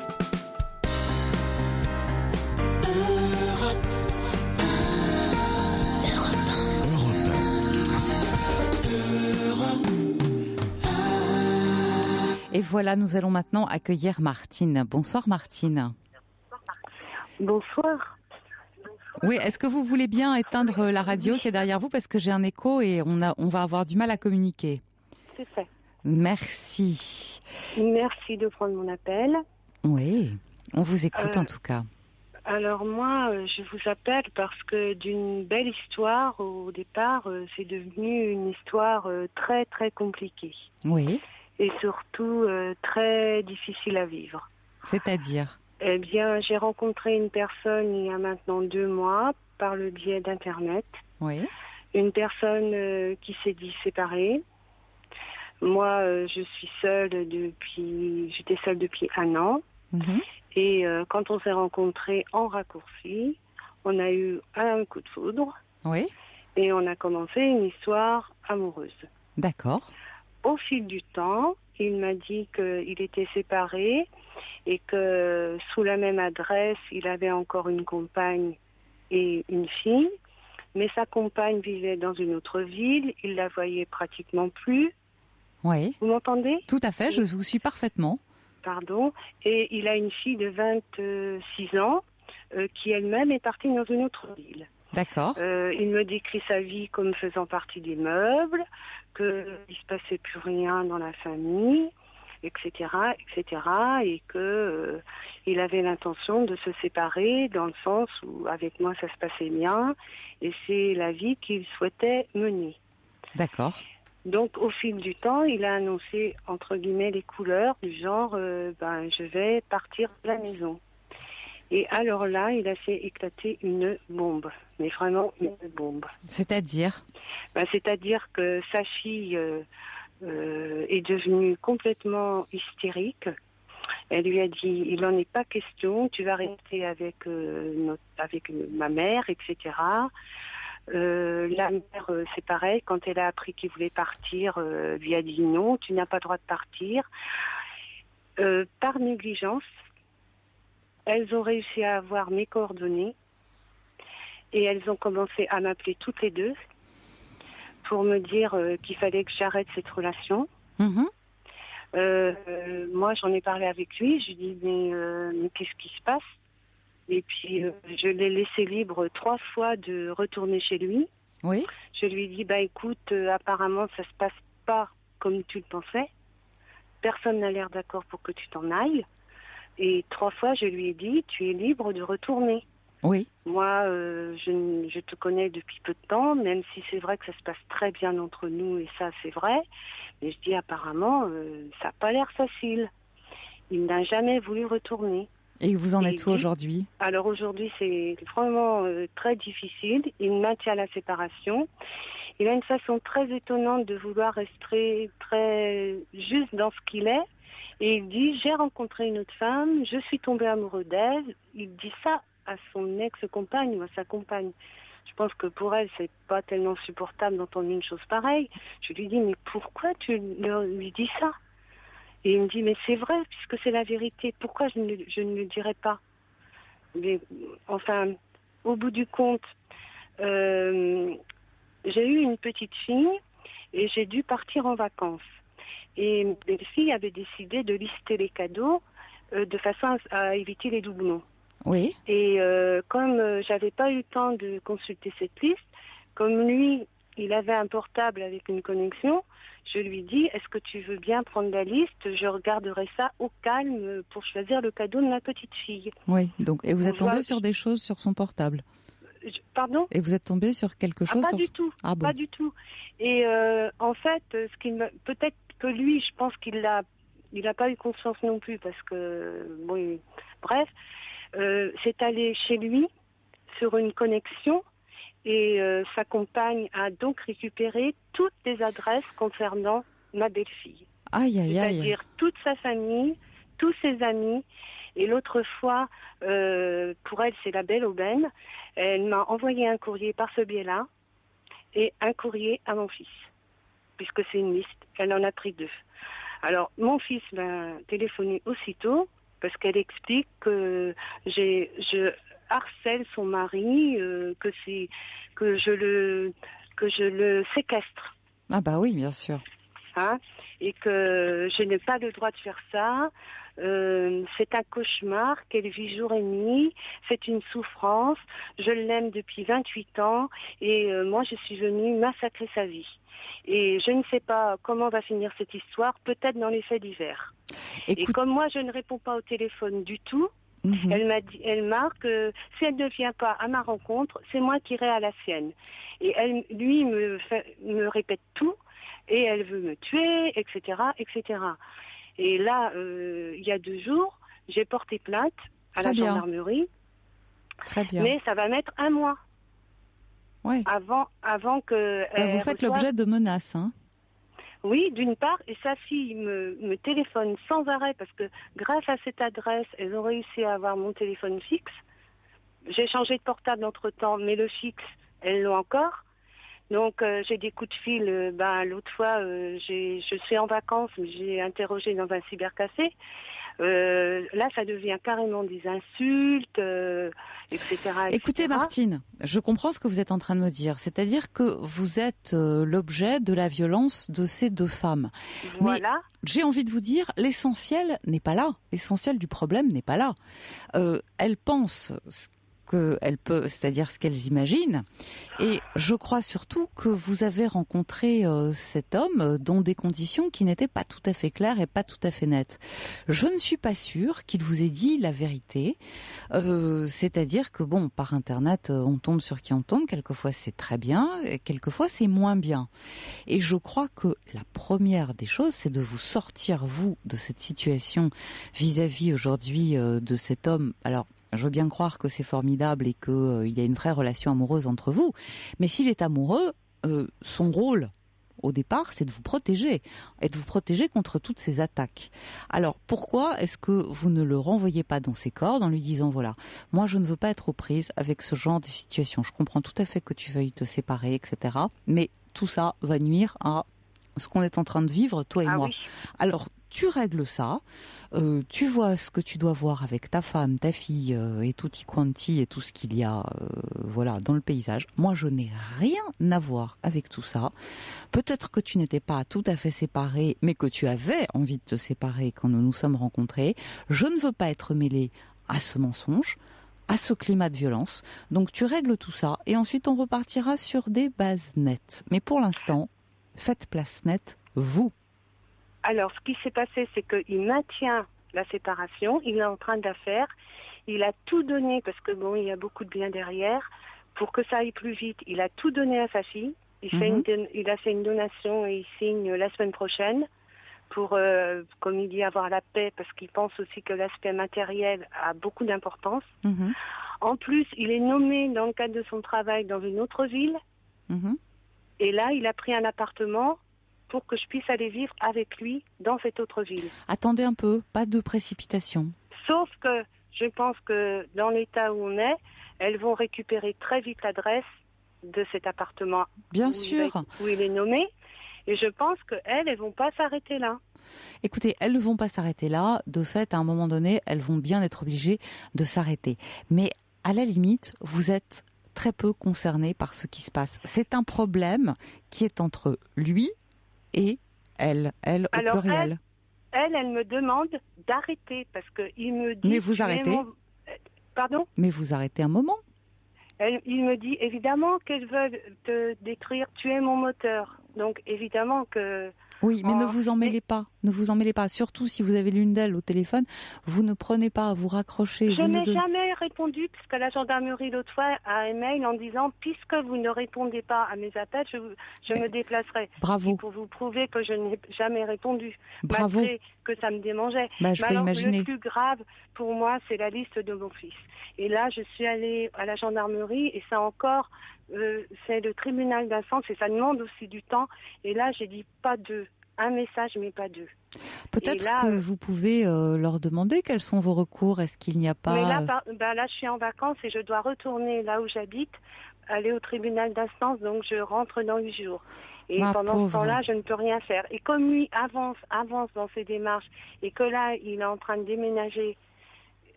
S1: Et voilà, nous allons maintenant accueillir Martine. Bonsoir Martine.
S7: Bonsoir.
S1: Oui, est-ce que vous voulez bien éteindre la radio qui est derrière vous parce que j'ai un écho et on va avoir du mal à communiquer.
S7: C'est fait.
S1: Merci.
S7: Merci de prendre mon appel.
S1: Oui, on vous écoute en tout cas.
S7: Alors moi, je vous appelle parce que d'une belle histoire, au départ, c'est devenu une histoire très très compliquée.
S1: Oui.
S7: Et surtout très difficile à vivre.
S1: C'est-à-dire ?
S7: Eh bien, j'ai rencontré une personne il y a maintenant 2 mois par le biais d'Internet.
S1: Oui.
S7: Une personne qui s'est dit séparée. Moi, je suis seule j'étais seule depuis 1 an. Mm-hmm. Et quand on s'est rencontrés en raccourci, on a eu un coup de foudre.
S1: Oui.
S10: Et on a commencé une histoire amoureuse.
S1: D'accord.
S10: Au fil du temps, il m'a dit qu'il était séparé et que sous la même adresse, il avait encore une compagne et une fille. Mais sa compagne vivait dans une autre ville, il la voyait pratiquement plus.
S1: Oui.
S10: Vous m'entendez ?
S1: Tout à fait, je vous suis parfaitement.
S10: Pardon. Et il a une fille de 26 ans qui elle-même est partie dans une autre ville.
S1: D'accord.
S10: Il me décrit sa vie comme faisant partie des meubles, qu'il ne se passait plus rien dans la famille, etc., etc., et que il avait l'intention de se séparer dans le sens où avec moi ça se passait bien, et c'est la vie qu'il souhaitait mener.
S1: D'accord.
S10: Donc au fil du temps, il a annoncé entre guillemets les couleurs du genre je vais partir de la maison. Et alors là, il a fait éclater une bombe, mais vraiment une bombe.
S1: C'est-à-dire ?
S10: C'est-à-dire que sa fille est devenue complètement hystérique. Elle lui a dit, il n'en est pas question, tu vas rester avec ma mère, etc. La mère, c'est pareil, quand elle a appris qu'il voulait partir, lui a dit non, tu n'as pas le droit de partir. Par négligence, elles ont réussi à avoir mes coordonnées et elles ont commencé à m'appeler toutes les deux pour me dire qu'il fallait que j'arrête cette relation.
S1: Mmh.
S10: Moi, j'en ai parlé avec lui. Je lui ai dit, mais qu'est-ce qui se passe ? Et puis, je l'ai laissé libre 3 fois de retourner chez lui.
S1: Oui.
S10: Je lui ai dit, écoute, apparemment, ça se passe pas comme tu le pensais. Personne n'a l'air d'accord pour que tu t'en ailles. Et 3 fois, je lui ai dit, tu es libre de retourner.
S1: Oui.
S10: Moi, je te connais depuis peu de temps, même si c'est vrai que ça se passe très bien entre nous, et ça, c'est vrai. Mais je dis, apparemment, ça n'a pas l'air facile. Il n'a jamais voulu retourner.
S1: Et vous en êtes où aujourd'hui ?
S10: Alors aujourd'hui, c'est vraiment très difficile. Il maintient la séparation. Il a une façon très étonnante de vouloir rester très juste dans ce qu'il est. Et il dit, j'ai rencontré une autre femme, je suis tombé amoureux d'elle. Il dit ça à son ex-compagne ou à sa compagne. Je pense que pour elle, c'est pas tellement supportable d'entendre une chose pareille. Je lui dis, mais pourquoi tu lui dis ça ? Et il me dit, mais c'est vrai, puisque c'est la vérité. Pourquoi je ne le dirais pas ? Mais, enfin, au bout du compte, j'ai eu une petite fille et j'ai dû partir en vacances. Et mes filles avaient décidé de lister les cadeaux de façon à éviter les doublons.
S1: Oui.
S10: Et comme j'avais pas eu le temps de consulter cette liste, comme lui, il avait un portable avec une connexion, je lui dis, est-ce que tu veux bien prendre la liste ? Je regarderai ça au calme pour choisir le cadeau de ma petite fille.
S1: Oui, donc, et vous êtes tombé sur des choses sur son portable ?
S10: Pardon ?
S1: Et vous êtes tombé sur quelque chose
S10: Pas du tout.
S1: Ah bon.
S10: Pas du tout. Et en fait, peut-être que lui, je pense qu'il n'a pas eu conscience non plus, parce que, bon, bref, c'est allé chez lui sur une connexion et sa compagne a donc récupéré toutes les adresses concernant ma belle-fille.
S1: Aïe, aïe, aïe.
S10: C'est-à-dire toute sa famille, tous ses amis. Et l'autre fois, pour elle, c'est la belle aubaine. Elle m'a envoyé un courrier par ce biais-là et un courrier à mon fils, puisque c'est une liste. Elle en a pris 2. Alors, mon fils m'a téléphoné aussitôt parce qu'elle explique que je harcèle son mari, que je le séquestre.
S1: Ah bah oui, bien sûr.
S10: Hein, et que je n'ai pas le droit de faire ça. C'est un cauchemar qu'elle vit jour et nuit. C'est une souffrance. Je l'aime depuis 28 ans et moi, je suis venue massacrer sa vie. Et je ne sais pas comment va finir cette histoire, peut-être dans les faits divers. Et comme moi, je ne réponds pas au téléphone du tout, elle marque que si elle ne vient pas à ma rencontre, c'est moi qui irai à la sienne. Et lui me répète tout, et elle veut me tuer, etc., etc. Et là, il y a 2 jours, j'ai porté plainte à la gendarmerie.
S1: Très bien.
S10: Mais ça va mettre 1 mois.
S1: Ouais.
S10: Avant que...
S1: vous faites l'objet de menaces, hein ?
S10: Oui, d'une part, et sa fille me téléphone sans arrêt parce que grâce à cette adresse, elles ont réussi à avoir mon téléphone fixe. J'ai changé de portable entre-temps, mais le fixe, elles l'ont encore. Donc j'ai des coups de fil. L'autre fois, je suis en vacances, mais j'ai interrogé dans un cybercafé. Là, ça devient carrément des insultes, etc.
S1: Écoutez, Martine, je comprends ce que vous êtes en train de me dire. C'est-à-dire que vous êtes l'objet de la violence de ces deux femmes.
S10: Voilà.
S1: Mais j'ai envie de vous dire, l'essentiel n'est pas là. L'essentiel du problème n'est pas là. Elles pensent qu'elles peuvent, c'est-à-dire ce qu'elles imaginent. Et je crois surtout que vous avez rencontré cet homme dans des conditions qui n'étaient pas tout à fait claires et pas tout à fait nettes. Je ne suis pas sûre qu'il vous ait dit la vérité. C'est-à-dire que bon, par Internet, on tombe sur qui on tombe. Quelquefois c'est très bien, et quelquefois c'est moins bien. Et je crois que la première des choses, c'est de vous sortir, vous, de cette situation vis-à-vis aujourd'hui de cet homme. Alors, je veux bien croire que c'est formidable et qu'il y a une vraie relation amoureuse entre vous. Mais s'il est amoureux, son rôle, au départ, c'est de vous protéger. Et de vous protéger contre toutes ces attaques. Alors, pourquoi est-ce que vous ne le renvoyez pas dans ses cordes en lui disant, voilà, moi je ne veux pas être aux prises avec ce genre de situation. Je comprends tout à fait que tu veuilles te séparer, etc. Mais tout ça va nuire à ce qu'on est en train de vivre, toi et moi. Oui. Alors, tu règles ça, tu vois ce que tu dois voir avec ta femme, ta fille et tutti quanti et tout ce qu'il y a voilà, dans le paysage. Moi, je n'ai rien à voir avec tout ça. Peut-être que tu n'étais pas tout à fait séparée, mais que tu avais envie de te séparer quand nous nous sommes rencontrés. Je ne veux pas être mêlée à ce mensonge, à ce climat de violence. Donc, tu règles tout ça et ensuite, on repartira sur des bases nettes. Mais pour l'instant, faites place nette, vous.
S10: Alors, ce qui s'est passé, c'est qu'il maintient la séparation, il est en train de la faire, il a tout donné, parce que bon, il y a beaucoup de bien derrière, pour que ça aille plus vite, il a tout donné à sa fille, il a fait une donation et il signe la semaine prochaine, pour, comme il dit, avoir la paix, parce qu'il pense aussi que l'aspect matériel a beaucoup d'importance. En plus, il est nommé dans le cadre de son travail dans une autre ville, et là, il a pris un appartement pour que je puisse aller vivre avec lui dans cette autre ville.
S1: Attendez un peu, pas de précipitation.
S10: Sauf que je pense que dans l'état où on est, elles vont récupérer très vite l'adresse de cet appartement.
S1: Bien sûr.
S10: Où il est nommé. Et je pense qu'elles vont pas s'arrêter là.
S1: Écoutez, elles ne vont pas s'arrêter là. De fait, à un moment donné, elles vont bien être obligées de s'arrêter. Mais à la limite, vous êtes très peu concernés par ce qui se passe. C'est un problème qui est entre lui et elle au pluriel.
S10: Elle me demande d'arrêter parce qu'il me dit...
S1: Mais vous arrêtez
S10: Pardon ?
S1: Mais vous arrêtez un moment.
S10: Il me dit évidemment qu'elle veut te détruire, tuer mon moteur. Donc évidemment que...
S1: Oui, mais ne vous en mêlez pas. Ne vous en mêlez pas. Surtout si vous avez l'une d'elles au téléphone, vous ne prenez pas à vous raccrocher.
S10: Je n'ai jamais répondu, puisque la gendarmerie l'autre fois a un mail en disant « Puisque vous ne répondez pas à mes appels, je me déplacerai. »
S1: Bravo.
S10: Pour vous prouver que je n'ai jamais répondu.
S1: Bravo.
S10: Malgré que ça me démangeait.
S1: Je peux imaginer.
S10: Le plus grave pour moi, c'est la liste de mon fils. Et là, je suis allée à la gendarmerie et ça encore, c'est le tribunal d'instance et ça demande aussi du temps. Et là, j'ai dit pas deux. Un message, mais pas deux.
S1: Peut-être que vous pouvez leur demander quels sont vos recours. Est-ce qu'il n'y a pas...
S10: Mais là, je suis en vacances et je dois retourner là où j'habite, aller au tribunal d'instance, donc je rentre dans 8 jours. Et pendant ce temps-là, je ne peux rien faire. Et comme lui avance dans ses démarches et que là, il est en train de déménager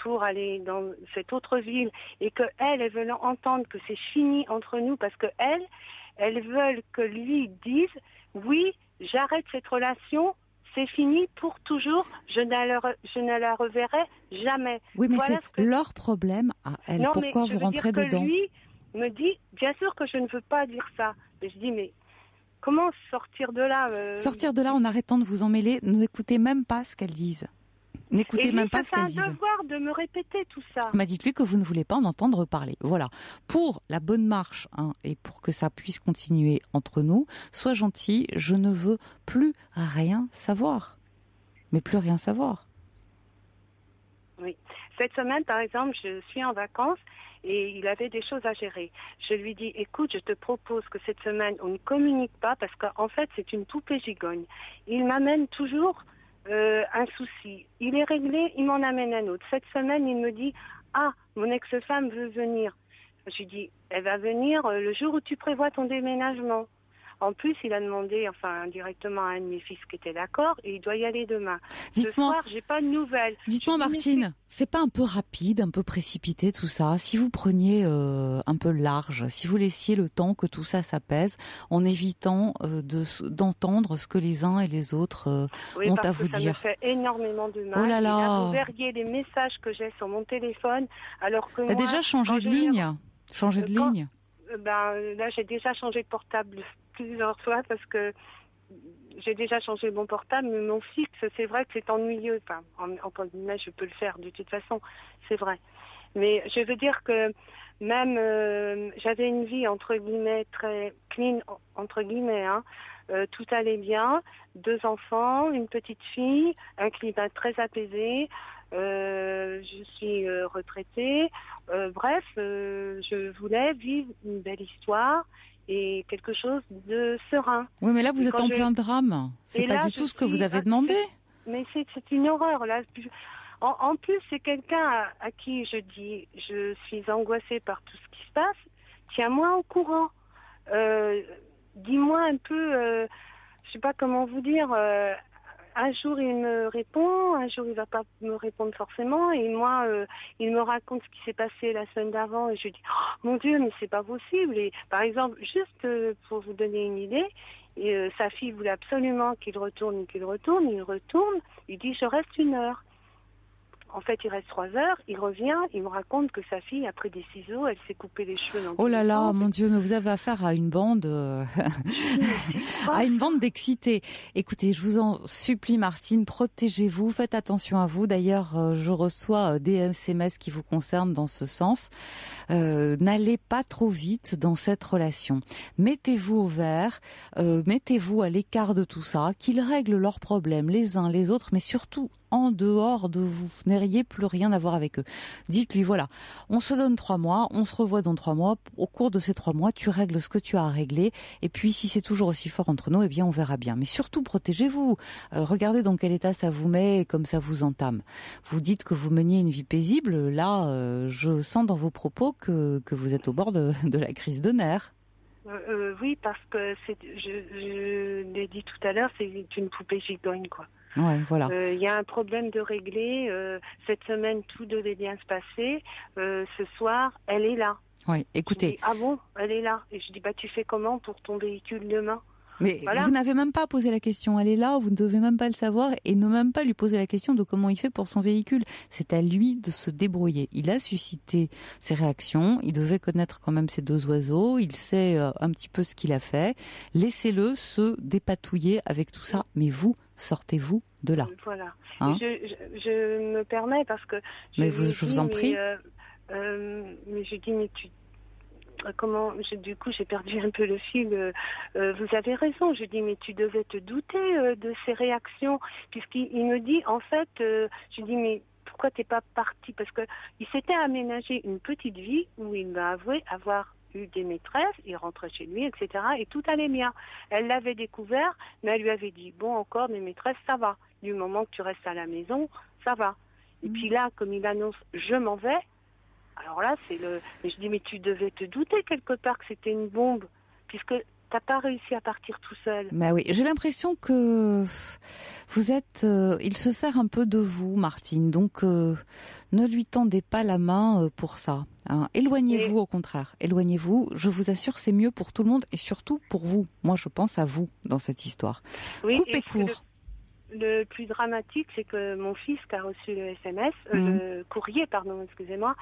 S10: pour aller dans cette autre ville et que elles veulent entendre que c'est fini entre nous parce que elles veulent que lui dise oui, j'arrête cette relation, c'est fini pour toujours, je ne la reverrai jamais.
S1: Oui, mais voilà, c'est leur problème à elles. Non, pourquoi vous rentrez dedans ?
S10: Lui me dit, bien sûr que je ne veux pas dire ça. Mais je dis, mais comment sortir de là
S1: Sortir de là en arrêtant de vous emmêler, n'écoutez même pas ce qu'elles disent. N'écoutez même pas ce qu'elles disent.
S10: C'est un devoir de me répéter tout ça.
S1: Dites-lui que vous ne voulez pas en entendre parler. Voilà. Pour la bonne marche et pour que ça puisse continuer entre nous, sois gentil, je ne veux plus rien savoir. Mais plus rien savoir.
S10: Oui. Cette semaine, par exemple, je suis en vacances et il avait des choses à gérer. Je lui dis, écoute, je te propose que cette semaine, on ne communique pas parce qu'en fait, c'est une poupée gigogne. Il m'amène toujours... un souci. Il est réglé, il m'en amène un autre. Cette semaine, il me dit, mon ex-femme veut venir Je lui dis, elle va venir le jour où tu prévois ton déménagement. En plus, il a demandé, directement à un de mes fils qui était d'accord, et il doit y aller demain.
S1: Dites-moi,
S10: ce soir, j'ai pas de nouvelles.
S1: Dites-moi, Martine, c'est pas un peu rapide, un peu précipité tout ça? Si vous preniez un peu large, si vous laissiez le temps que tout ça s'apaise, en évitant d'entendre ce que les uns et les autres ont à vous dire.
S10: Ça me fait énormément de mal.
S1: Oh là là.
S10: Et là, vous verriez les messages que j'ai sur mon téléphone, alors que
S1: T'as déjà changé de ligne? Ligne?
S10: Là, j'ai déjà changé de portable plusieurs fois parce que j'ai déjà changé mon portable, mais mon fixe, c'est vrai que c'est ennuyeux. En guillemets, je peux le faire de toute façon, c'est vrai. Mais je veux dire que même j'avais une vie entre guillemets très clean, entre guillemets, tout allait bien, 2 enfants, une petite fille, un climat très apaisé. Je suis retraitée. Bref, je voulais vivre une belle histoire et quelque chose de serein.
S1: Oui, mais là, vous êtes en plein drame. C'est pas du tout ce que vous avez demandé.
S10: Mais c'est une horreur, là. En plus, c'est quelqu'un à qui je dis, je suis angoissée par tout ce qui se passe. Tiens-moi au courant. Dis-moi un peu, je sais pas comment vous dire. Un jour, il me répond, un jour, il va pas me répondre forcément. Et moi, il me raconte ce qui s'est passé la semaine d'avant. Et je dis, oh, mon Dieu, mais c'est pas possible. Et par exemple, juste pour vous donner une idée, sa fille voulait absolument qu'il retourne. Il retourne. Il dit, je reste 1 heure. En fait, il reste 3 heures, il revient, il me raconte que sa fille a pris des ciseaux, elle s'est coupé les cheveux dans
S1: Oh là là, mon Dieu, mais vous avez affaire à une bande, à une bande d'excités. Écoutez, je vous en supplie, Martine, protégez-vous, faites attention à vous. D'ailleurs, je reçois des SMS qui vous concernent dans ce sens. N'allez pas trop vite dans cette relation. Mettez-vous au vert, mettez-vous à l'écart de tout ça, qu'ils règlent leurs problèmes les uns les autres, mais surtout en dehors de vous. N'ayez plus rien à voir avec eux. Dites-lui, voilà, on se donne 3 mois, on se revoit dans 3 mois. Au cours de ces 3 mois, tu règles ce que tu as à régler. Et puis, si c'est toujours aussi fort entre nous, eh bien, on verra bien. Mais surtout, protégez-vous. Regardez dans quel état ça vous met et comme ça vous entame. Vous dites que vous meniez une vie paisible. Là, je sens dans vos propos que vous êtes au bord de la crise de nerfs.
S10: Oui, parce que je l'ai dit tout à l'heure, c'est une poupée gigogne, quoi.
S1: Ouais, voilà.
S10: Y a un problème de régler. Cette semaine, tout devait bien se passer. Ce soir, elle est là.
S1: Oui, écoutez.
S10: Je dis, ah bon, elle est là. Et je dis, tu fais comment pour ton véhicule demain?
S1: Mais voilà. Vous n'avez même pas posé la question. Elle est là, vous ne devez même pas le savoir et ne même pas lui poser la question de comment il fait pour son véhicule. C'est à lui de se débrouiller. Il a suscité ses réactions. Il devait connaître quand même ces 2 oiseaux. Il sait un petit peu ce qu'il a fait. Laissez-le se dépatouiller avec tout ça. Mais vous, sortez-vous de là.
S10: Voilà. Je me permets parce que...
S1: Je vous en prie.
S10: Mais je dis, mais du coup, j'ai perdu un peu le fil. Vous avez raison. Je dis, mais tu devais te douter de ces réactions. Puisqu'il me dit, en fait, je dis, mais pourquoi t'es pas parti? Parce que il s'était aménagé une petite vie où il m'a avoué avoir eu des maîtresses, il rentrait chez lui, etc. Et tout allait bien. Elle l'avait découvert, mais elle lui avait dit, bon, encore des maîtresses, ça va. Du moment que tu restes à la maison, ça va. Et puis là, comme il annonce, je m'en vais, alors là, mais je dis, mais tu devais te douter quelque part que c'était une bombe, puisque t'as pas réussi à partir tout seul.
S1: Bah oui, j'ai l'impression que vous êtes... il se sert un peu de vous, Martine, donc ne lui tendez pas la main pour ça. Hein. Éloignez-vous, au contraire. Éloignez-vous. Je vous assure, c'est mieux pour tout le monde et surtout pour vous. Moi, je pense à vous dans cette histoire.
S10: Oui,
S1: coupez court.
S10: Le plus dramatique, c'est que mon fils qui a reçu le SMS, le courrier, pardon, excusez-moi,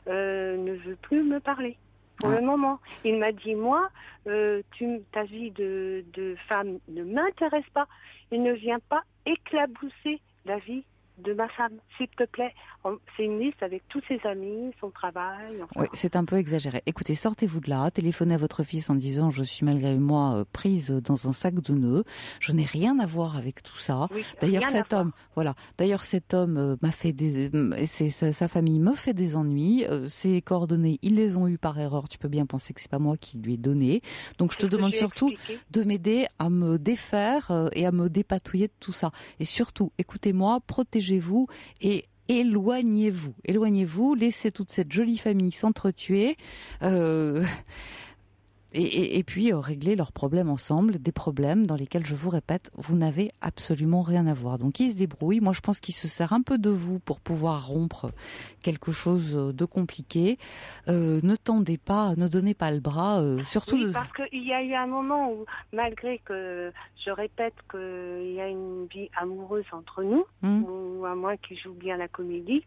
S10: ne veut plus me parler. Pour le moment, il m'a dit, moi, ta vie de femme ne m'intéresse pas. Il ne vient pas éclabousser la vie de ma femme, s'il te plaît. C'est une liste avec tous ses amis, son travail. Enfin.
S1: Oui, c'est un peu exagéré. Écoutez, sortez-vous de là, téléphonez à votre fils en disant, je suis malgré moi prise dans un sac de nœuds, je n'ai rien à voir avec tout ça.
S10: Oui,
S1: d'ailleurs, cet homme m'a fait sa famille me fait des ennuis. Ses coordonnées, ils les ont eues par erreur. Tu peux bien penser que c'est pas moi qui lui ai donné. Donc, je te demande surtout de m'aider à me défaire et à me dépatouiller de tout ça. Et surtout, écoutez-moi, protégez-vous et Éloignez-vous, laissez toute cette jolie famille s'entretuer. Et puis régler leurs problèmes ensemble, des problèmes dans lesquels, je vous répète, vous n'avez absolument rien à voir. Donc, il se débrouille. Moi, je pense qu'il se sert un peu de vous pour pouvoir rompre quelque chose de compliqué. Ne tendez pas, ne donnez pas le bras, surtout...
S10: Oui, parce qu'il y a eu un moment où, malgré que je répète qu'il y a une vie amoureuse entre nous, ou à moins qu'il joue bien la comédie,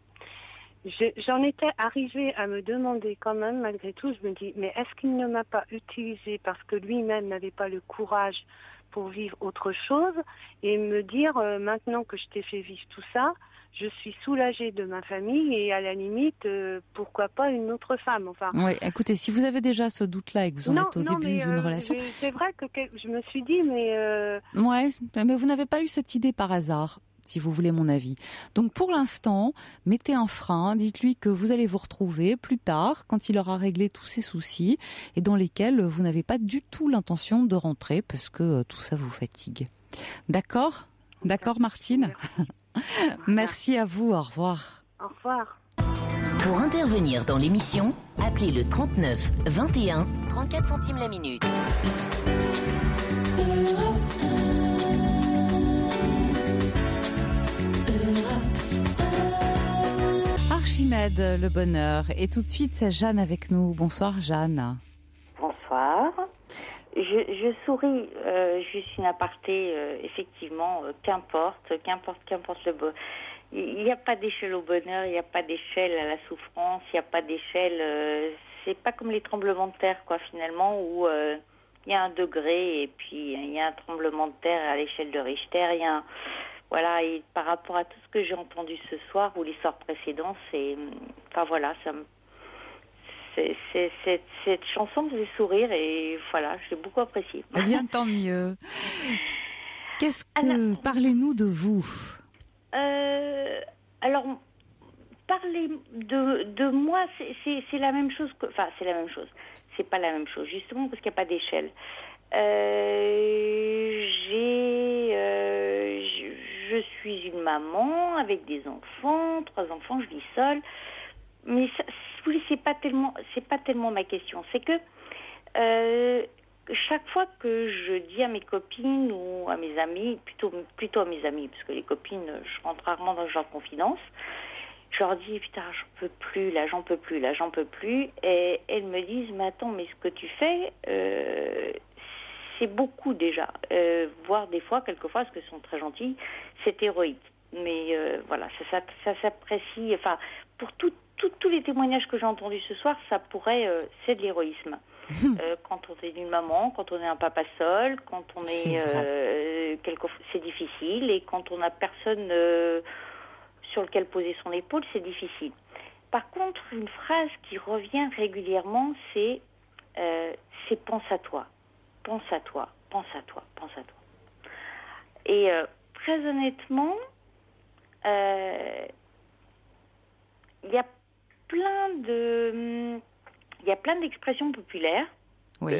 S10: j'en étais arrivée à me demander quand même, malgré tout, je me dis, mais est-ce qu'il ne m'a pas utilisée parce que lui-même n'avait pas le courage pour vivre autre chose, et me dire, maintenant que je t'ai fait vivre tout ça, je suis soulagée de ma famille et à la limite, pourquoi pas une autre femme. Enfin.
S1: Oui, écoutez, si vous avez déjà ce doute-là et que vous en êtes au début d'une relation...
S10: C'est vrai que je me suis dit, mais...
S1: Ouais, mais vous n'avez pas eu cette idée par hasard, si vous voulez mon avis. Donc pour l'instant, mettez un frein, dites-lui que vous allez vous retrouver plus tard, quand il aura réglé tous ses soucis, et dans lesquels vous n'avez pas du tout l'intention de rentrer, parce que tout ça vous fatigue. D'accord ? D'accord, Martine ? Merci à vous, au revoir.
S10: Au revoir.
S2: Pour intervenir dans l'émission, appelez le 39 21 34 centimes la minute.
S1: Archimède, le bonheur. Et tout de suite, c'est Jeanne avec nous. Bonsoir, Jeanne.
S11: Bonsoir. Je souris, juste une aparté, effectivement, qu'importe le bonheur. Il n'y a pas d'échelle au bonheur, il n'y a pas d'échelle à la souffrance, il n'y a pas d'échelle... c'est pas comme les tremblements de terre, quoi, finalement, où il y a un degré et puis il y a un tremblement de terre à l'échelle de Richter. Il y a voilà, et par rapport à tout ce que j'ai entendu ce soir ou les soirs précédents, c'est... Enfin, voilà, ça me... Cette chanson me faisait sourire et voilà, je l'ai beaucoup appréciée.
S1: Eh bien, tant mieux. Parlez-nous de vous.
S11: Alors, parler de moi, c'est la même chose que... Enfin, c'est la même chose. C'est pas la même chose, justement, parce qu'il n'y a pas d'échelle. Je suis une maman avec des enfants, 3 enfants, je vis seule. Mais ça, c'est pas tellement ma question. C'est que chaque fois que je dis à mes copines ou à mes amis, plutôt à mes amis, parce que les copines, je rentre rarement dans ce genre de confidence, je leur dis, putain, j'en peux plus. Et elles me disent, mais attends, mais ce que tu fais, c'est beaucoup déjà. Voire des fois, quelquefois, parce qu'elles sont très gentilles, c'est héroïque. Mais voilà, ça s'apprécie. Enfin, pour tous les témoignages que j'ai entendus ce soir, ça pourrait, c'est de l'héroïsme. Quand on est une maman, quand on est un papa seul, quand on est quelquefois, c'est difficile, et quand on n'a personne sur lequel poser son épaule, c'est difficile. Par contre, une phrase qui revient régulièrement, c'est pense à toi. Pense à toi. Et très honnêtement, il y a plein d'expressions populaires.
S1: Oui.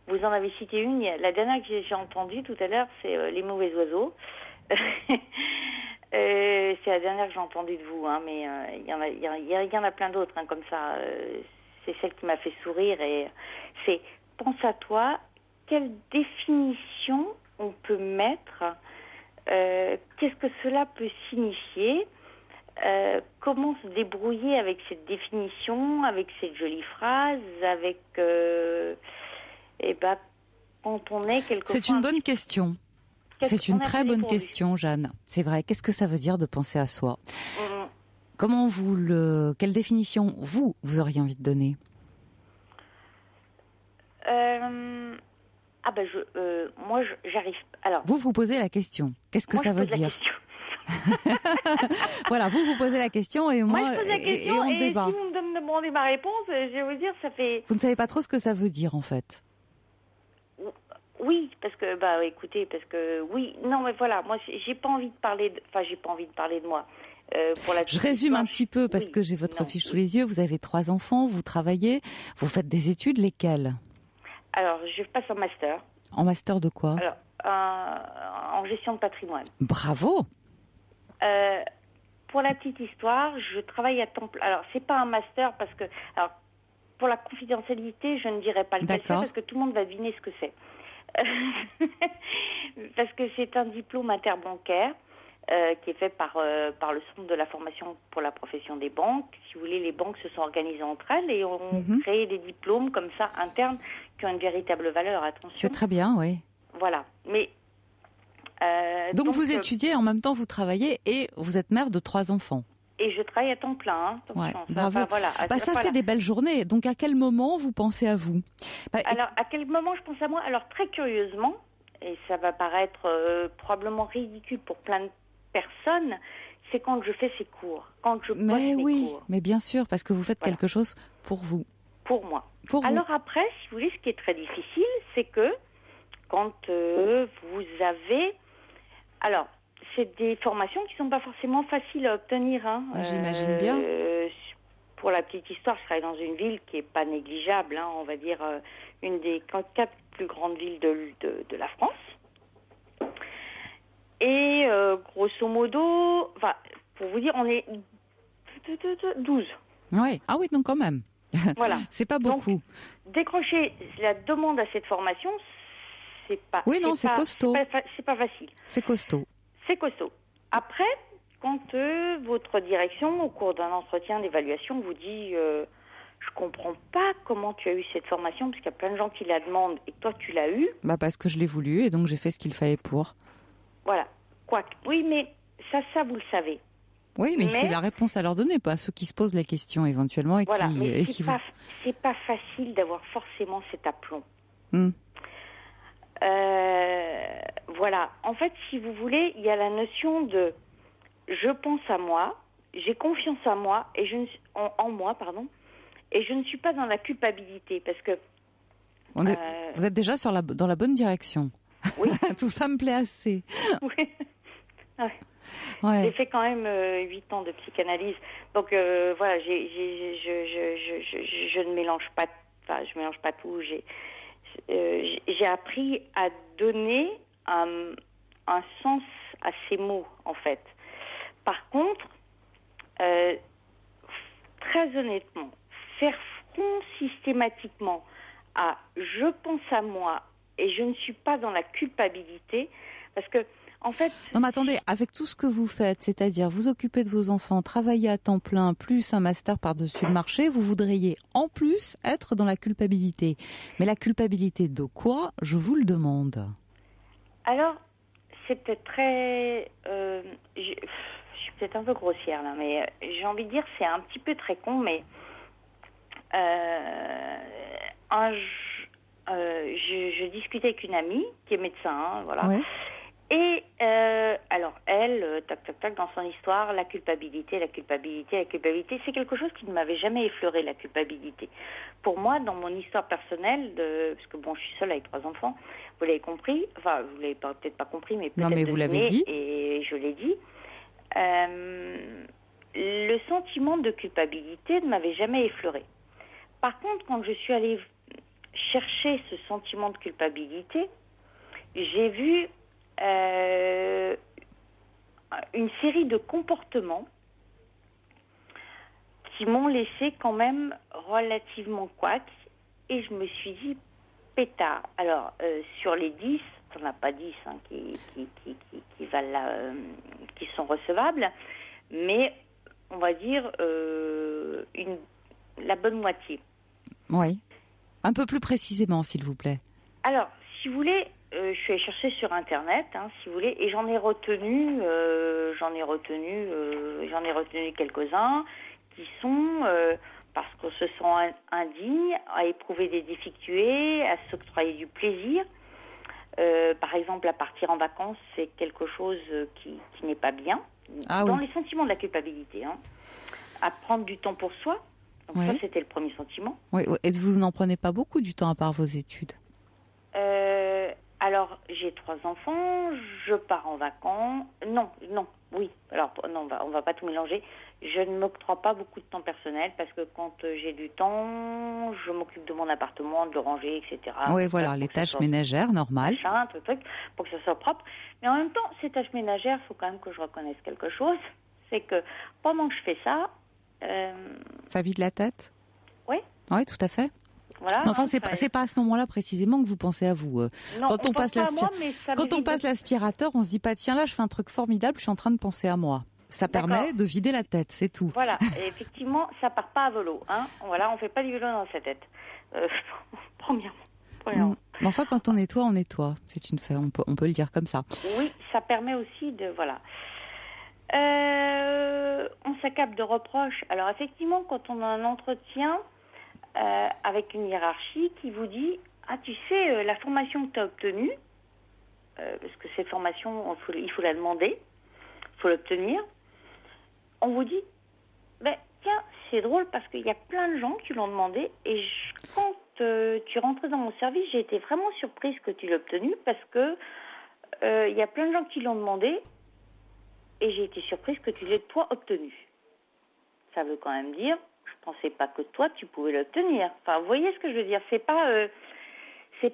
S11: Vous en avez cité une. La dernière que j'ai entendue tout à l'heure, c'est les mauvais oiseaux. C'est la dernière que j'ai entendue de vous, hein, mais il y en a plein d'autres, hein, comme ça. C'est celle qui m'a fait sourire. Et c'est pense à toi. Quelle définition on peut mettre? Qu'est-ce que cela peut signifier? Comment se débrouiller avec cette définition, avec cette jolie phrase, avec quand on est quelquefois...
S1: C'est une bonne question. C'est une très bonne question, Jeanne. C'est vrai. Qu'est-ce que ça veut dire de penser à soi? Comment quelle définition vous auriez envie de donner?
S11: Moi, j'arrive. Alors.
S1: Vous posez la question. Qu'est-ce que ça veut dire? Voilà, vous posez la question et moi,
S11: je pose la question,
S1: et on débat.
S11: Si vous me demandez ma réponse, je vais vous dire, ça fait...
S1: Vous ne savez pas trop ce que ça veut dire, en fait.
S11: Oui, parce que, écoutez, oui, non, mais voilà, moi, j'ai pas envie de parler de moi.
S1: Je résume un petit peu, parce que j'ai votre fiche sous les yeux, vous avez 3 enfants, vous travaillez, vous faites des études, lesquelles?
S11: Alors, je passe en master.
S1: En master de quoi?
S11: Alors, en gestion de patrimoine.
S1: Bravo.
S11: pour la petite histoire, je travaille à temps plein. Alors, c'est pas un master parce que... Alors, pour la confidentialité, je ne dirais pas le cas parce que tout le monde va deviner ce que c'est. Parce que c'est un diplôme interbancaire qui est fait par le Centre de la formation pour la profession des banques. Si vous voulez, les banques se sont organisées entre elles et ont créé des diplômes comme ça internes qui ont une véritable valeur. Attention.
S1: C'est très bien, oui.
S11: Voilà. Mais
S1: donc vous étudiez, en même temps vous travaillez et vous êtes mère de 3 enfants.
S11: Et je travaille à temps plein.
S1: Ouais, bravo. Ça fait des belles journées. Donc à quel moment vous pensez à vous?
S11: Alors à quel moment je pense à moi? Alors très curieusement, et ça va paraître probablement ridicule pour plein de personnes, c'est quand je fais ces cours, quand je bosse mes cours.
S1: Mais bien sûr, parce que vous faites quelque chose pour vous.
S11: Pour moi. Alors après, si vous voulez, ce qui est très difficile, c'est que quand vous avez... Alors, c'est des formations qui ne sont pas forcément faciles à obtenir. Hein.
S1: J'imagine bien.
S11: Pour la petite histoire, je travaille dans une ville qui n'est pas négligeable, hein, on va dire une des 4 plus grandes villes de la France. Et grosso modo, pour vous dire, on est 12.
S1: Ouais. Ah oui, donc quand même.
S11: Voilà.
S1: C'est pas beaucoup.
S11: Donc, décrocher la demande à cette formation, c'est pas...
S1: Oui, non, c'est costaud.
S11: C'est pas facile.
S1: C'est costaud.
S11: C'est costaud. Après, quand votre direction, au cours d'un entretien d'évaluation, vous dit je comprends pas comment tu as eu cette formation, parce qu'il y a plein de gens qui la demandent, et toi tu l'as eu.
S1: Parce que je l'ai voulu, et donc j'ai fait ce qu'il fallait pour.
S11: Voilà. Oui, mais ça vous le savez.
S1: Oui, mais c'est la réponse à leur donner, pas à ceux qui se posent la question éventuellement et qui
S11: c'est pas facile d'avoir forcément cet aplomb. Voilà. En fait, si vous voulez, il y a la notion de je pense à moi, j'ai confiance en moi et en moi, et je ne suis pas dans la culpabilité parce que
S1: vous êtes déjà dans la bonne direction.
S11: Oui.
S1: Tout ça me plaît assez.
S11: Oui.
S1: Ouais.
S11: J'ai fait quand même 8 ans de psychanalyse, donc voilà, je ne mélange pas, je mélange pas tout. J'ai appris à donner un sens à ces mots, en fait. Par contre, très honnêtement, faire front systématiquement à « je pense à moi » et je ne suis pas dans la culpabilité, parce que, en fait...
S1: Non mais attendez, avec tout ce que vous faites, c'est-à-dire vous occupez de vos enfants, travailler à temps plein, plus un master par-dessus le marché, vous voudriez en plus être dans la culpabilité. Mais la culpabilité de quoi? Je vous le demande.
S11: Alors, c'est peut-être très... je suis peut-être un peu grossière là, mais j'ai envie de dire, c'est un petit peu très con, mais je discutais avec une amie qui est médecin, hein, voilà.
S1: Ouais.
S11: Et alors elle, tac, dans son histoire, la culpabilité, c'est quelque chose qui ne m'avait jamais effleuré, la culpabilité. Pour moi, dans mon histoire personnelle, parce que bon, je suis seule avec 3 enfants, vous l'avez compris, enfin, vous l'avez peut-être pas compris, mais peut-être...
S1: Non, mais vous l'avez dit.
S11: Et je l'ai dit. Le sentiment de culpabilité ne m'avait jamais effleuré. Par contre, quand je suis allée chercher ce sentiment de culpabilité, j'ai vu une série de comportements qui m'ont laissé quand même relativement couac, et je me suis dit pétard. Alors sur les 10, on n'a pas 10 hein, qui sont recevables, mais on va dire la bonne moitié.
S1: Oui. Un peu plus précisément, s'il vous plaît.
S11: Alors, si vous voulez, je suis allée chercher sur Internet, hein, si vous voulez, et j'en ai retenu quelques-uns qui sont, parce qu'on se sent indigne, à éprouver des difficultés, à s'octroyer du plaisir. Par exemple, à partir en vacances, c'est quelque chose qui n'est pas bien. Dans les sentiments de la culpabilité. Hein. À prendre du temps pour soi. Donc ça, c'était le premier sentiment.
S1: Oui. Et vous n'en prenez pas beaucoup du temps à part vos études?
S11: Alors, j'ai 3 enfants, je pars en vacances. Oui. Alors, non, on va pas tout mélanger. Je ne m'octroie pas beaucoup de temps personnel parce que quand j'ai du temps, je m'occupe de mon appartement, de le ranger, etc.
S1: Oui, voilà, les tâches ménagères, normales.
S11: Truc, pour que ça soit propre. Mais en même temps, ces tâches ménagères, il faut quand même que je reconnaisse quelque chose. c'est que pendant que je fais ça...
S1: Ça vide la tête ?
S11: Oui.
S1: Oui, tout à fait.
S11: Voilà,
S1: enfin, c'est pas à ce moment-là précisément que vous pensez à vous.
S11: Non, quand on passe
S1: l'aspirateur, on se dit pas tiens là je fais un truc formidable, je suis en train de penser à moi. Ça permet de vider la tête, c'est tout.
S11: Voilà, et effectivement, ça part pas à volo. Hein. Voilà, on fait pas du vélo dans sa tête. Premièrement.
S1: Mais enfin, quand on nettoie, on nettoie. C'est une fait, on peut le dire comme ça.
S11: Oui, ça permet aussi de voilà. On s'accable de reproches. Alors effectivement, quand on a un entretien avec une hiérarchie qui vous dit tu sais, la formation que tu as obtenue, parce que cette formation, il faut la demander, il faut l'obtenir, on vous dit tiens, c'est drôle parce qu'il y a plein de gens qui l'ont demandé et quand tu rentrais dans mon service, j'ai été vraiment surprise que tu l'aies obtenue parce que il y a plein de gens qui l'ont demandé et j'ai été surprise que tu l'aies toi obtenue. Ça veut quand même dire, je pensais pas que toi tu pouvais l'obtenir. Enfin, vous voyez ce que je veux dire ? C'est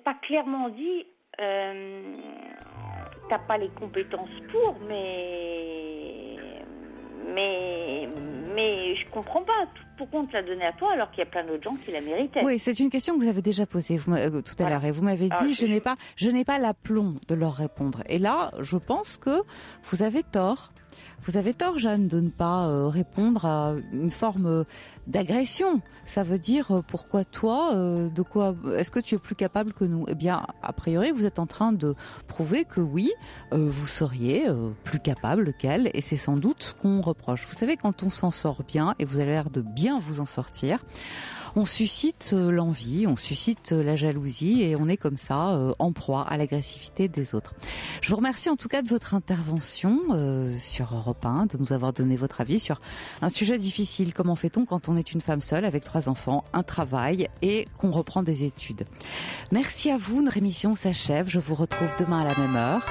S11: pas clairement dit. T'as pas les compétences pour, mais je comprends pas. Pourquoi on te l'a donné à toi alors qu'il y a plein d'autres gens qui la méritaient ?
S1: Oui, c'est une question que vous avez déjà posée tout à l'heure et vous m'avez dit je n'ai pas l'aplomb de leur répondre. Et là, je pense que vous avez tort. Vous avez tort, Jeanne, de ne pas répondre à une forme d'agression. Ça veut dire pourquoi toi, de quoi est-ce que tu es plus capable que nous ? Eh bien, a priori, vous êtes en train de prouver que oui, vous seriez plus capable qu'elle, et c'est sans doute ce qu'on reproche. Vous savez, quand on s'en sort bien, et vous avez l'air de bien vous en sortir, on suscite l'envie, on suscite la jalousie et on est comme ça en proie à l'agressivité des autres. Je vous remercie en tout cas de votre intervention sur Europe 1, de nous avoir donné votre avis sur un sujet difficile. Comment fait-on quand on est une femme seule avec 3 enfants, un travail et qu'on reprend des études ? Merci à vous, notre émission s'achève. Je vous retrouve demain à la même heure.